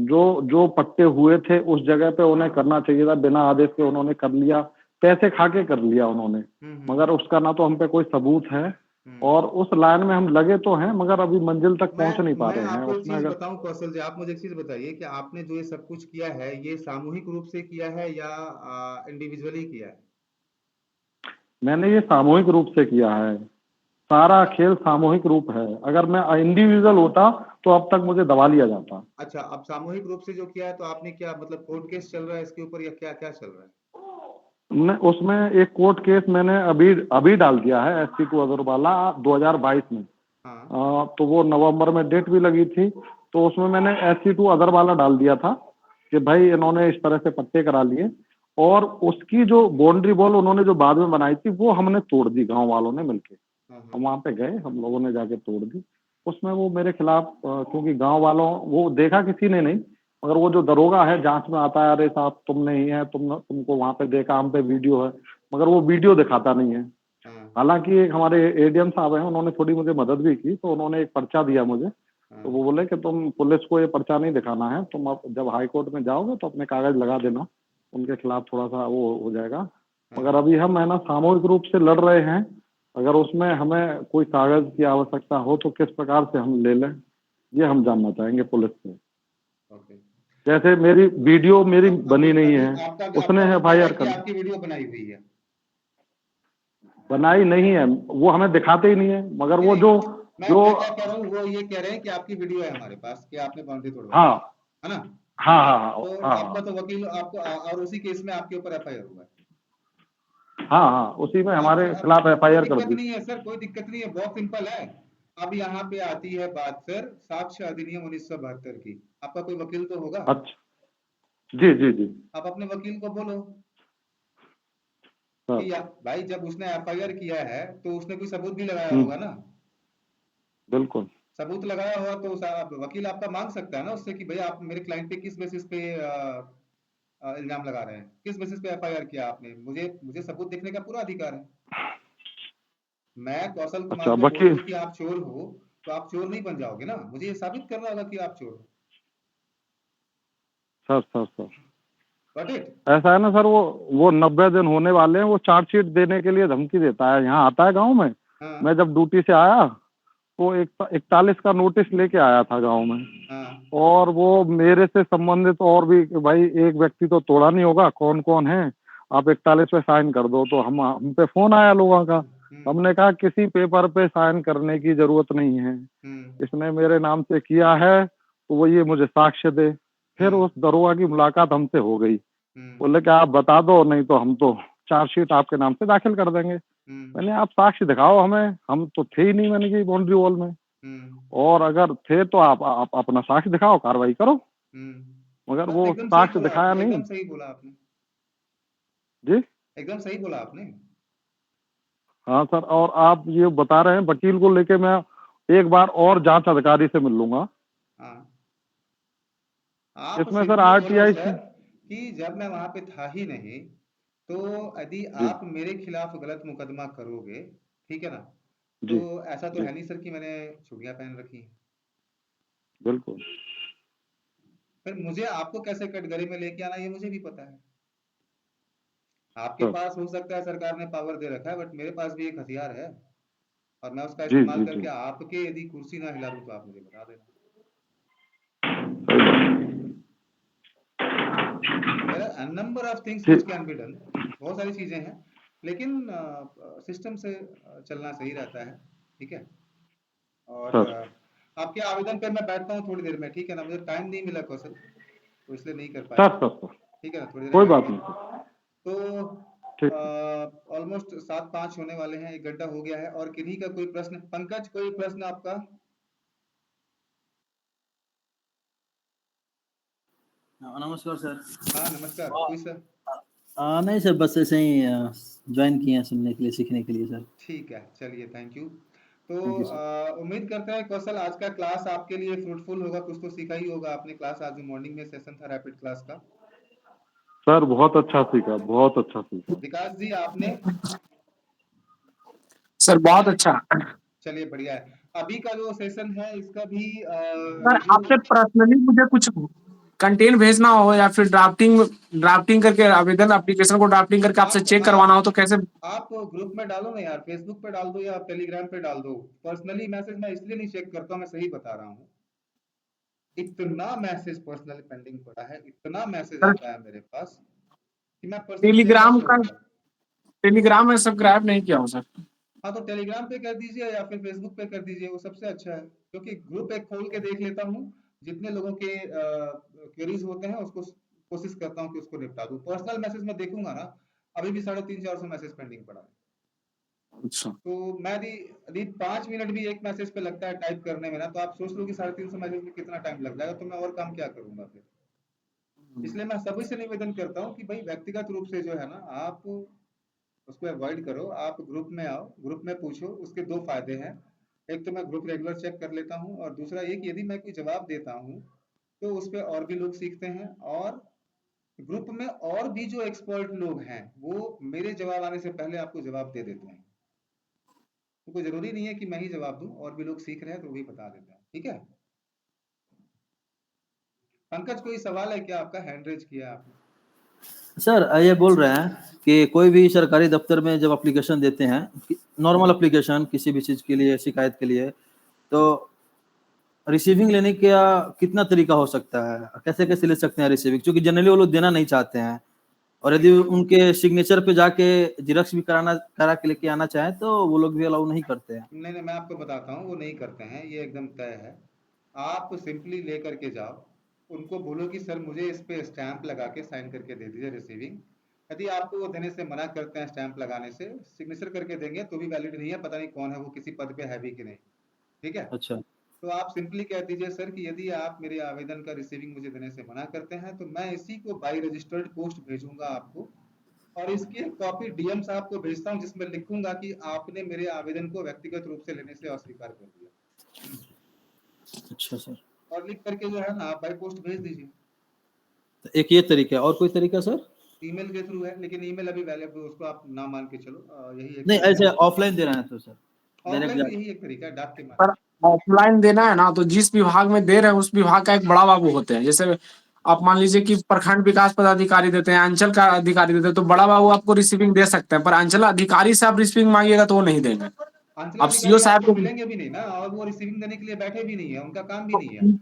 जो पट्टे हुए थे उस जगह पे उन्हें करना चाहिए था, बिना आदेश के उन्होंने कर लिया, पैसे खा के कर लिया उन्होंने, मगर उसका ना तो हम पे कोई सबूत है, और उस लाइन में हम लगे तो हैं, मगर अभी मंजिल तक पहुंच नहीं पा रहे हैं। आपको एक उसमें चीज अगर बताऊं कौशल जी, आप मुझे एक चीज बताइए कि आपने जो ये सब कुछ किया है, ये सामूहिक रूप से किया है या इंडिविजुअली किया है? मैंने ये सामूहिक रूप से किया है, सारा खेल सामूहिक रूप है। अगर मैं इंडिविजुअल होता तो अब तक मुझे दबा लिया जाता। अच्छा, अब सामूहिक रूप से जो किया है तो आपने क्या मतलब कोर्ट केस चल रहा है इसके ऊपर या क्या क्या चल रहा है? उसमें एक कोर्ट केस मैंने अभी डाल दिया है, SC2 अदर वाला 2022 में। तो वो नवंबर में डेट भी लगी थी, तो उसमें मैंने SC2 अदर वाला डाल दिया था कि भाई इन्होंने इस तरह से पट्टे करा लिए, और उसकी जो बाउंड्री वॉल उन्होंने जो बाद में बनाई थी वो हमने तोड़ दी, गांव वालों ने मिलके। हम वहां पे गए, हम लोगों ने जाके तोड़ दी। उसमें वो मेरे खिलाफ क्योंकि गांव वालों, वो देखा किसी ने नहीं, मगर वो जो दरोगा है जांच में आता है, अरे साहब तुम नहीं है, तुमको वहां पे देखा, हम पे वीडियो है, मगर वो वीडियो दिखाता नहीं है। हालांकि एक हमारे ADM साहब हैं, उन्होंने थोड़ी मुझे मदद भी की, तो उन्होंने एक पर्चा दिया मुझे। तो वो बोले कि तुम पुलिस को ये पर्चा नहीं दिखाना है, तुम अब जब हाई कोर्ट में जाओगे तो अपने कागज लगा देना, उनके खिलाफ थोड़ा सा वो हो जाएगा। मगर अभी हम है ना सामूहिक रूप से लड़ रहे हैं, अगर उसमें हमें कोई कागज की आवश्यकता हो तो किस प्रकार से हम ले लें, ये हम जानना चाहेंगे पुलिस से। जैसे मेरी वीडियो मेरी बनी नहीं है, उसने FIR कर आपकी वीडियो बनाई हुई है? बनाई नहीं है, वो हमें दिखाते ही नहीं है, मगर वो जो मैं क्या कह रहा हूँ, वो ये कह रहे हैं कि आपकी वीडियो है हमारे पास कि आपने बाउंड्री तोड़वाई, हाँ है ना? हाँ तो हाँ आपका तो वकील आपको, और उसी केस में आपके ऊपर FIR हुआ है? हाँ, उसी में हमारे खिलाफ FIR कर दी। नहीं है सर, कोई दिक्कत नहीं है, बहुत सिंपल है। अब यहाँ पे आती है बात सर साक्ष्य अधिनियम 1972 की। आपका कोई वकील तो होगा? अच्छा, जी जी जी। आप अपने वकील को बोलो कि भाई जब उसने FIR किया है तो उसने कोई सबूत भी लगाया होगा ना? बिल्कुल सबूत लगाया हुआ तो वकील आपका मांग सकता है ना उससे कि भाई आप मेरे क्लाइंट पे किस बेसिस पे इल्जाम लगा रहे हैं, किस बेसिस पे FIR किया आपने, मुझे सबूत देखने का पूरा अधिकार है। मैं कौशल कुमार को बोल दूं कि आप चोर हो तो आप चोर नहीं बन जाओगे ना, मुझे ये साबित करना होगा कि आप चोर हो। सर ऐसा है ना सर, वो 90 दिन होने वाले हैं, वो चार्जशीट देने के लिए धमकी देता है, यहाँ आता है गांव में। मैं जब ड्यूटी से आया तो 41 का नोटिस लेके आया था गांव में, और वो मेरे से संबंधित और भी, भाई एक व्यक्ति तो तोड़ा नहीं होगा, कौन कौन है, आप 41 पे साइन कर दो। तो हम पे फोन आया लोगों का, हमने कहा किसी पेपर पे साइन करने की जरूरत नहीं है, इसने मेरे नाम से किया है तो वो ये मुझे साक्ष्य दे। फिर उस दरोगा की मुलाकात हमसे हो गई, बोले कि आप बता दो, नहीं तो हम तो चार्जशीट आपके नाम से दाखिल कर देंगे। मैंने आप साक्ष्य दिखाओ हमें, हम तो थे ही नहीं मैंने की बाउंड्री वॉल में, और अगर थे तो आप अपना साक्ष्य दिखाओ, कार्रवाई करो। मगर वो एकदम सही साक्ष्य बोला दिखाया आपने, नहीं। एकदम सही बोला आपने जी एकदम सही बोला आपने। हाँ सर, और आप ये बता रहे हैं वकील को लेके मैं एक बार और जांच अधिकारी से मिल लूंगा। हाँ, आप इसमें सर सिंपली बोलो आरटीआई सर कि जब मैं वहां पे था ही नहीं, तो यदि जी आप मेरे खिलाफ गलत मुकदमा करोगे, ठीक है ना, जी तो ऐसा तो जी है नहीं सर कि मैंने चूड़ियां पहन रखी हैं। बिल्कुल फिर मुझे आपको कैसे कटघरे में लेके आना, ये मुझे भी पता है। आपके सर। पास हो सकता है सरकार ने पावर दे रखा है, बट मेरे पास भी एक हथियार है, और मैं उसका जी इस्तेमाल जी जी करके आपके यदि कुर्सी ना हिला दूं तो आप मुझे बता देना। There are a number of things which ठीक can be done, बहुत सारी चीजें हैं, लेकिन सिस्टम से चलना सही रहता है, ठीक है। और सर आपके आवेदन पे मैं बैठता हूँ थोड़ी देर में, ठीक है ना, मुझे टाइम नहीं मिला कौशल, तो इसलिए नहीं कर पाया, सर सर सर ठीक है ना, थोड़ी देर कोई में बात बैठता नहीं हूँ। सर। तो ठीक ऑलमोस्ट 7:05 होने वाले हैं, 1 घंटा हो गया है, और किन्हीं का कोई प्रश्न, पंकज कोई प्रश्न आपका? हाँ, नमस्कार सर। हाँ नमस्कार, कोई सर? नहीं सर, बस ऐसे ही ज्वाइन किए हैं सुनने के लिए, सीखने के लिए सर। ठीक है, चलिए, थैंक यू। तो थैंक यू सर। उम्मीद करते हैं कौशल आज का क्लास आपके लिए फ्रूटफुल होगा, कुछ तो सीखा ही होगा आपने। क्लास आज मॉर्निंग में सेशन था रैपिड क्लास का। सर, बहुत अच्छा सीखा, बहुत अच्छा सीखा। विकास जी आपने? सर बहुत अच्छा। चलिए बढ़िया है। अभी का जो सेशन है इसका भी सर रिव्यू। आपसे पर्सनली मुझे कुछ कंटेंट भेजना हो, या फिर ड्राफ्टिंग करके आवेदन एप्लीकेशन को ड्राफ्टिंग करके आपसे चेक करवाना हो, तो कैसे? आप ग्रुप में डालो ना यार, फेसबुक पे डाल दो या टेलीग्राम पे डाल दो। पर्सनली मैसेज मैं इसलिए नहीं चेक करता हूँ, मैं सही बता रहा हूँ। इतना मैसेज पर्सनली पेंडिंग पड़ा है, इतना मैसेज सर आता है मेरे पास कि मैं पर्सनली देखना छोड़ूंगा। टेलीग्राम में सब्सक्राइब नहीं किया हूँ सर। हाँ, तो टेलीग्राम पे कर दीजिए या फिर फेसबुक पे कर दीजिए, वो सबसे अच्छा है, क्योंकि ग्रुप एक खोल के देख लेता हूँ, जितने लोगों के क्वेरीज होते हैं उसको कोशिश करता हूँ कि उसको निपटा दूं। पर्सनल मैसेज में देखूंगा ना, अभी भी 350-400 मैसेज पेंडिंग पड़ा है। अच्छा, तो मैं यदि 5 मिनट भी एक मैसेज पे लगता है टाइप करने में ना, तो आप सोच लो कि 350 मैसेज में कितना टाइम लग जाएगा, तो मैं और काम क्या करूंगा फिर। इसलिए मैं सभी से निवेदन करता हूँ कि भाई व्यक्तिगत रूप से जो है ना, आप उसको अवॉइड करो, आप ग्रुप में आओ, ग्रुप में पूछो। उसके 2 फायदे हैं, एक तो मैं ग्रुप रेगुलर चेक कर लेता हूँ, और दूसरा ये कि यदि मैं कोई जवाब देता हूँ तो उस पे और भी लोग सीखते हैं, और ग्रुप में और भी जो एक्सपर्ट लोग हैं वो मेरे जवाब आने से पहले आपको जवाब दे देते हैं। तो कोई जरूरी नहीं है कि मैं ही जवाब दूं, और भी लोग सीख रहे हैं तो वो भी बता देते हैं, ठीक है। पंकज कोई सवाल है क्या आपका? हैंड रेज किया आपने। सर ये बोल रहे हैं कि कोई भी सरकारी दफ्तर में जब एप्लीकेशन देते हैं, नॉर्मल एप्लीकेशन किसी भी चीज़ के लिए, शिकायत के लिए, तो रिसीविंग लेने का कितना तरीका हो सकता है? कैसे कैसे ले सकते हैं रिसीविंग? क्योंकि जनरली वो लोग देना नहीं चाहते हैं, और यदि उनके सिग्नेचर पे जाके जिरक्स भी करा के लेके आना चाहे तो वो लोग भी अलाउ नहीं करते हैं। नहीं नहीं, मैं आपको बताता हूँ, वो नहीं करते हैं, ये एकदम तय है। आप सिंपली ले करके जाओ, उनको बोलो कि सर मुझे इस पे स्टैंप लगा के साइन करके दे दीजिए रिसीविंग। यदि आपको वो देने से मना करते हैं, स्टैंप लगाने से, सिग्नेचर करके देंगे तो भी वैलिड नहीं है, पता नहीं कौन है वो, किसी पद पे है भी कि नहीं, ठीक है। अच्छा, तो आप सिंपली कह दीजिए सर कि यदि आप मेरे आवेदन का रिसीविंग मुझे देने से मना करते हैं तो मैं इसी को बाई रजिस्टर्ड पोस्ट भेजूंगा आपको, और इसकी एक कॉपी डीएम साहब को भेजता हूं, जिसमें लिखूंगा कि आपने मेरे आवेदन को व्यक्तिगत रूप से लेने से अस्वीकार कर दिया। अच्छा सर। और लिख करके जो है ना आप बाई पोस्ट भेज दीजिए। तो एक ये तरीका है, और कोई तरीका सर? ईमेल के थ्रू है, लेकिन ईमेल अभी वैलिड, उसको आप ना मान के चलो, यही एक नहीं, ऐसे तरीका है। ऑफलाइन दे रहे हैं तो सर डायरेक्ट ऑफलाइन भी जाके? यही एक तरीका है, डाक के पर माध्यम। ऑफलाइन देना है ना, तो जिस विभाग में दे रहे हैं उस विभाग का एक बड़ा बाबू होते हैं। जैसे आप मान लीजिए कि प्रखंड विकास पदाधिकारी देते हैं, अंचल का अधिकारी देते हैं, तो बड़ा बाबू आपको रिसीविंग दे सकते हैं, पर अंचल अधिकारी से आप रिसीविंग मांगिएगा तो वो नहीं देंगे। आप सीओ अंचलाधिकारी साहब आपको को मिलेंगे भी नहीं ना, और वो रिसीविंग देने के लिए बैठे भी नहीं है, उनका काम भी नहीं है।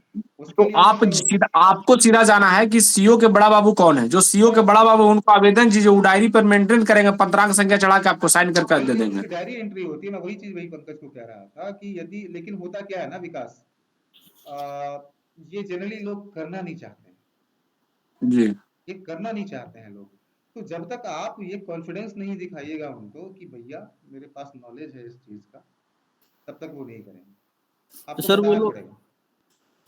वो उसके तो लिए भी आपको सीधा जाना है कि सीओ के बड़ा बाबू कौन है, जो सीओ के बड़ा बाबू उनको आवेदन दीजिए, वो डायरी पर मेंटेन करेंगे, पत्रांक संख्या चढ़ा के आपको साइन करके दे देंगे। उसकी डायरी एंट्री होती है। मैं वही चीज वही पंकज को कह रहा था कि यदि, लेकिन होता क्या है ना विकास, ये जनरली लोग करना नहीं चाहते हैं, जी ये करना नहीं चाहते हैं लोग। तो जब तक आप ये कॉन्फिडेंस नहीं दिखाइएगा उनको कि भैया मेरे पास नॉलेज है इस चीज का, तब तक वो नहीं करेंगे, तो आपको सर वो बताना लोग, पड़ेगा।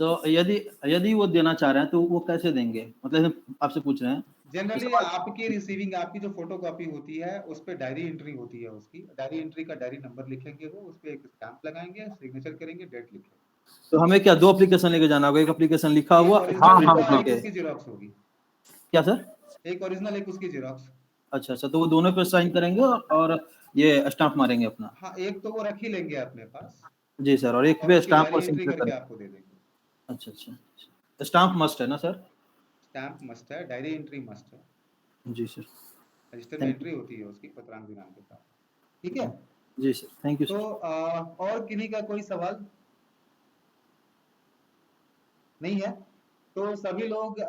तो यदि यदि वो देना चाह रहे हैं तो वो कैसे देंगे, मतलब आपसे पूछ रहे हैं। जनरली आपकी रिसीविंग, आपकी जो फोटो कॉपी होती है उस पे डायरी एंट्री होती है, उसकी डायरी एंट्री का डायरी नंबर लिखेंगे, वो उस पे एक स्टैंप लगाएंगे, सिग्नेचर करेंगे, डेट लिखेंगे। तो हमें क्या 2 एप्लीकेशन लेके जाना होगा, एक एप्लीकेशन लिखा हुआ, एक हाँ ओरिजिनल हाँ होगा, हाँ। एक उसकी जेरॉक्स होगी। क्या सर? एक ओरिजिनल, एक उसकी जेरॉक्स। अच्छा अच्छा, तो वो दोनों पे साइन करेंगे और ये स्टाम्प मारेंगे अपना। हाँ, एक तो वो रख ही लेंगे अपने पास जी सर, और एक और पे उसकी स्टाम्प डायरी और एंट्री सिग्नेचर करके करेंगे। आपको दे देंगे। अच्छा अच्छा, स्टाम्प मस्ट है ना सर? स्टैम्प मस्ट है, डायरी एंट्री मस्ट है, जी सर, रजिस्टर में थैंक एंट्री होती है उसकी पत्रांक दिनांक के साथ। ठीक है, यू। जी सर, थैंक यू तो सर। और किन्हीं का कोई सवाल नहीं है? तो सभी लोग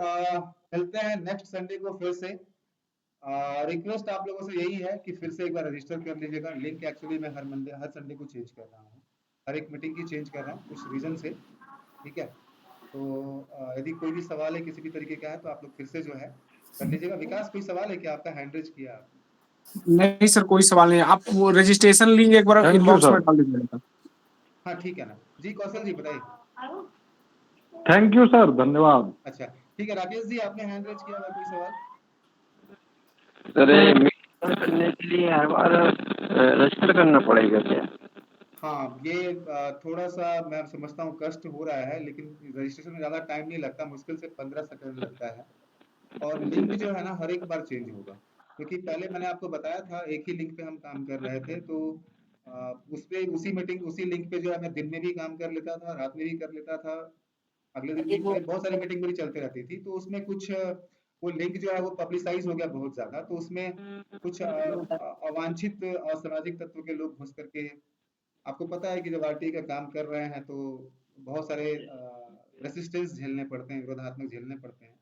मिलते हैं नेक्स्ट संडे को फिर से। रिक्वेस्ट आप लोगों से यही है कि फिर से एक बार रजिस्टर कर लीजिएगा। लिंक एक्चुअली मैं हर संडे को चेंज कर रहा हूँ, हर एक मीटिंग की चेंज कर रहा हूँ कुछ रीजन से। ठीक है, तो यदि कोई भी सवाल है किसी भी तरीके का है तो आप लोग फिर से जो है कर लीजिएगा। विकास, कोई सवाल है क्या? आपका हैंड रेज किया आपने। नहीं सर, कोई सवाल नहीं, आप वो रजिस्ट्रेशन लिंक एक बार थैंक यू इनबॉक्स में सर। डाल दीजिएगा। हाँ ठीक है ना जी, कौशल जी बताइए। थैंक यू सर, धन्यवाद। अच्छा ठीक है, राकेश जी आपने हैंड रेज किया हुआ, कोई सवाल? सर ये मीटिंग करने के लिए हर बार रजिस्टर करना पड़ेगा क्या? हाँ, ये थोड़ा सा मैं समझता हूँ कष्ट हो रहा है, लेकिन रजिस्ट्रेशन में ज़्यादा टाइम नहीं लगता, मुश्किल से 15 सेकंड लगता है। और लिंक जो है ना हर एक बार चेंज होगा, क्योंकि पहले मैंने आपको बताया था एक ही लिंक पे हम काम कर रहे थे, तो उस पे उसी मीटिंग उसी लिंक पे जो है मैं दिन में भी काम कर लेता था, रात में भी कर लेता था, अगले दिन भी बहुत सारी मीटिंग मेरी चलती रहती थी। तो उसमें कुछ वो लिंक जो है वो पब्लिसाइज हो गया बहुत ज्यादा, तो उसमें कुछ अवांछित असामाजिक तत्व के लोग घुस करके, आपको पता है कि जब आरटीआई का काम कर रहे हैं तो बहुत सारे रेसिस्टेंस झेलने पड़ते हैं, विरोधात्मक झेलने पड़ते हैं।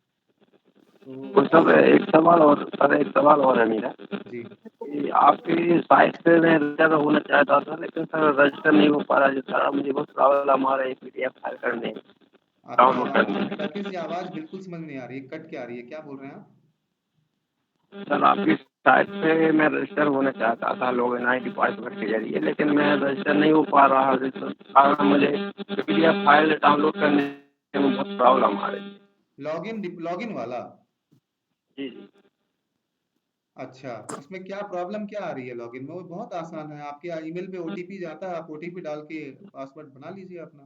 तो सर एक सवाल और, सर एक सवाल और है मेरा जी, कि आपकी साइट पे मैं रजिस्टर होना चाहता था, लेकिन सर रजिस्टर नहीं हो पा रहा है, सर मुझे बहुत प्रॉब्लम आ रही है पीडीएफ फाइल करने में, आपकी डाउनलोड आवाज, करने में। राकेश जी आवाज बिल्कुल समझ नहीं आ रही है, कट के आ रही है, क्या बोल रहे हैं आप? सर आपकी साइट पे मैं रजिस्टर होना चाहता था लॉगिन आईडी पासवर्ड के जरिए, लेकिन मैं रजिस्टर नहीं हो पा रहा है, जिस कारण मुझे पीडीएफ फाइल डाउनलोड करने में बहुत प्रॉब्लम आ रही है। लॉगिन वाला? जी जी। अच्छा, उसमें क्या प्रॉब्लम क्या आ रही है लॉगिन में? वो बहुत आसान है, आपके ईमेल पे ओटीपी जाता है, आप ओटीपी डाल के पासवर्ड बना लीजिए अपना।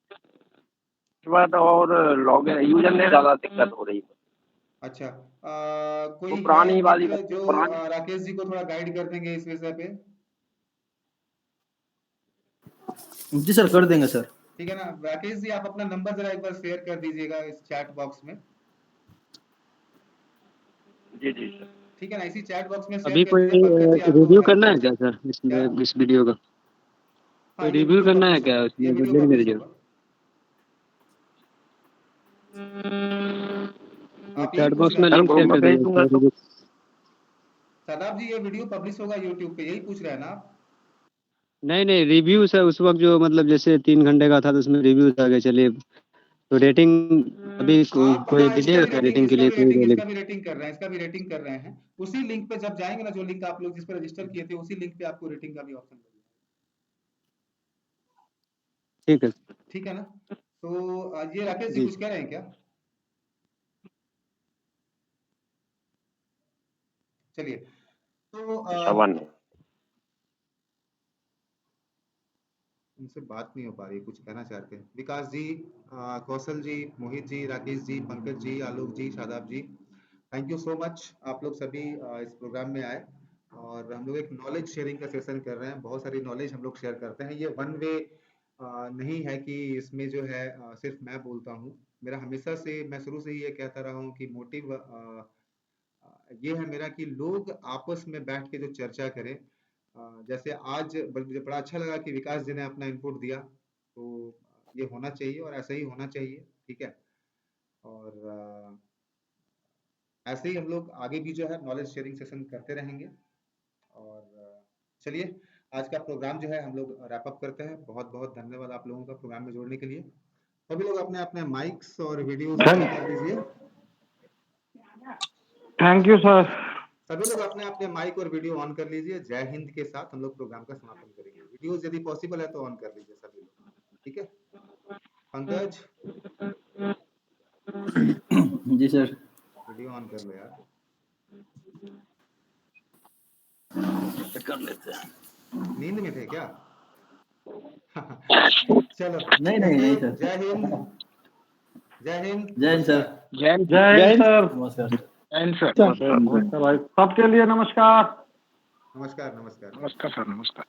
उसके बाद और लॉगिन यूजर ने ज़्यादा दिक्कत हो रही है। अच्छा, वो कोई है पुरानी वाली मित्र जो पुरानी राकेश जी को थोड़ा गाइड कर देंगे इस विषय पे? जी सर, कर देंगे सर। ठीक है ना, राकेश जी आप अपना नंबर जरा एक बार शेयर कर दीजिएगा इस चैट बॉक्स में। जी जी सर। ठीक है ना, इसी चैट बॉक्स में शेयर अभी कर कोई दीजिए, पंकज जी आपको रिव्यू हेल्प करना कर है क्या देंगे। सर क्या? इस वीडियो का? हाँ, कोई ये रिव्यू वीडियो करना है पब्लिश क्या होगा, ये उसमें जो वीडियो लिंक पब्लिश भेजे? होगा। वो आप यही चैट पूछ बॉक्स रहे में हैं ना? लिंक शेयर कर दूंगा तो। शादाब जी, ये वीडियो पब्लिश होगा यूट्यूब पे, यही पूछ रहे हैं ना आप? नहीं नहीं, रिव्यू सर उस वक्त जो मतलब जैसे 3 घंटे का था तो उसमें रिव्यू था कि चलिए, तो रेटिंग अभी आप कोई हाँ, दीजिएगा क्या रेटिंग के लिए कोई इसका लिंक? भी रेटिंग कर रहे हैं, इसका भी रेटिंग कर रहे हैं। उसी लिंक पे जब जाएंगे ना, जो लिंक आप लोग जिस पे रजिस्टर किए थे, उसी लिंक पे आपको रेटिंग का भी ऑप्शन मिलेगा। ठीक है। ठीक है ना? तो ये राकेश जी जी कुछ कह रहे हैं क्या? चलिए, तो उनसे बात नहीं हो पा रही, कुछ कहना चाहते हैं विकास जी, कौशल जी, मोहित जी, राकेश जी, पंकज जी, आलोक जी, शादाब जी, थैंक यू सो मच। आप लोग सभी इस प्रोग्राम में आए और हम लोग एक नॉलेज शेयरिंग का सेशन कर रहे हैं। बहुत सारी नॉलेज हम लोग शेयर करते हैं, ये वन वे नहीं है कि इसमें जो है सिर्फ मैं बोलता हूँ। मेरा हमेशा से, मैं शुरू से ही ये कहता रहा हूँ कि मोटिव ये है मेरा कि लोग आपस में बैठ के जो चर्चा करें। जैसे आज मुझे बड़ा अच्छा लगा कि विकास जी ने अपना इनपुट दिया, तो ये होना चाहिए और ऐसा ही होना चाहिए, ठीक है। और ऐसे ही हम लोग आगे भी जो है नॉलेज शेयरिंग सेशन करते रहेंगे। और चलिए आज का प्रोग्राम जो है हम लोग रैप अप करते हैं। बहुत बहुत धन्यवाद आप लोगों का प्रोग्राम में जुड़ने के लिए। सभी लोग अपने अपने माइक्स और वीडियो ऑन कर लीजिए। Thank you sir. सभी लोग अपने अपने माइक और वीडियो ऑन कर लीजिए। जय हिंद के साथ हम लोग प्रोग्राम का समापन करेंगे। वीडियोस यदि पॉसिबल है तो ऑन कर लीजिए सभी लोग, ठीक है। Pankaj ji sir. Video on कर लो यार। कर लेते हैं। नींद में थे क्या? चलो नहीं सर। जय हिंद, जय हिंद, जय हिंद सर। जय हिंद सर। नमस्कार सर। जय हिंद सर। नमस्कार भाई, सबके लिए नमस्कार। नमस्कार नमस्कार। नमस्कार सर, नमस्कार।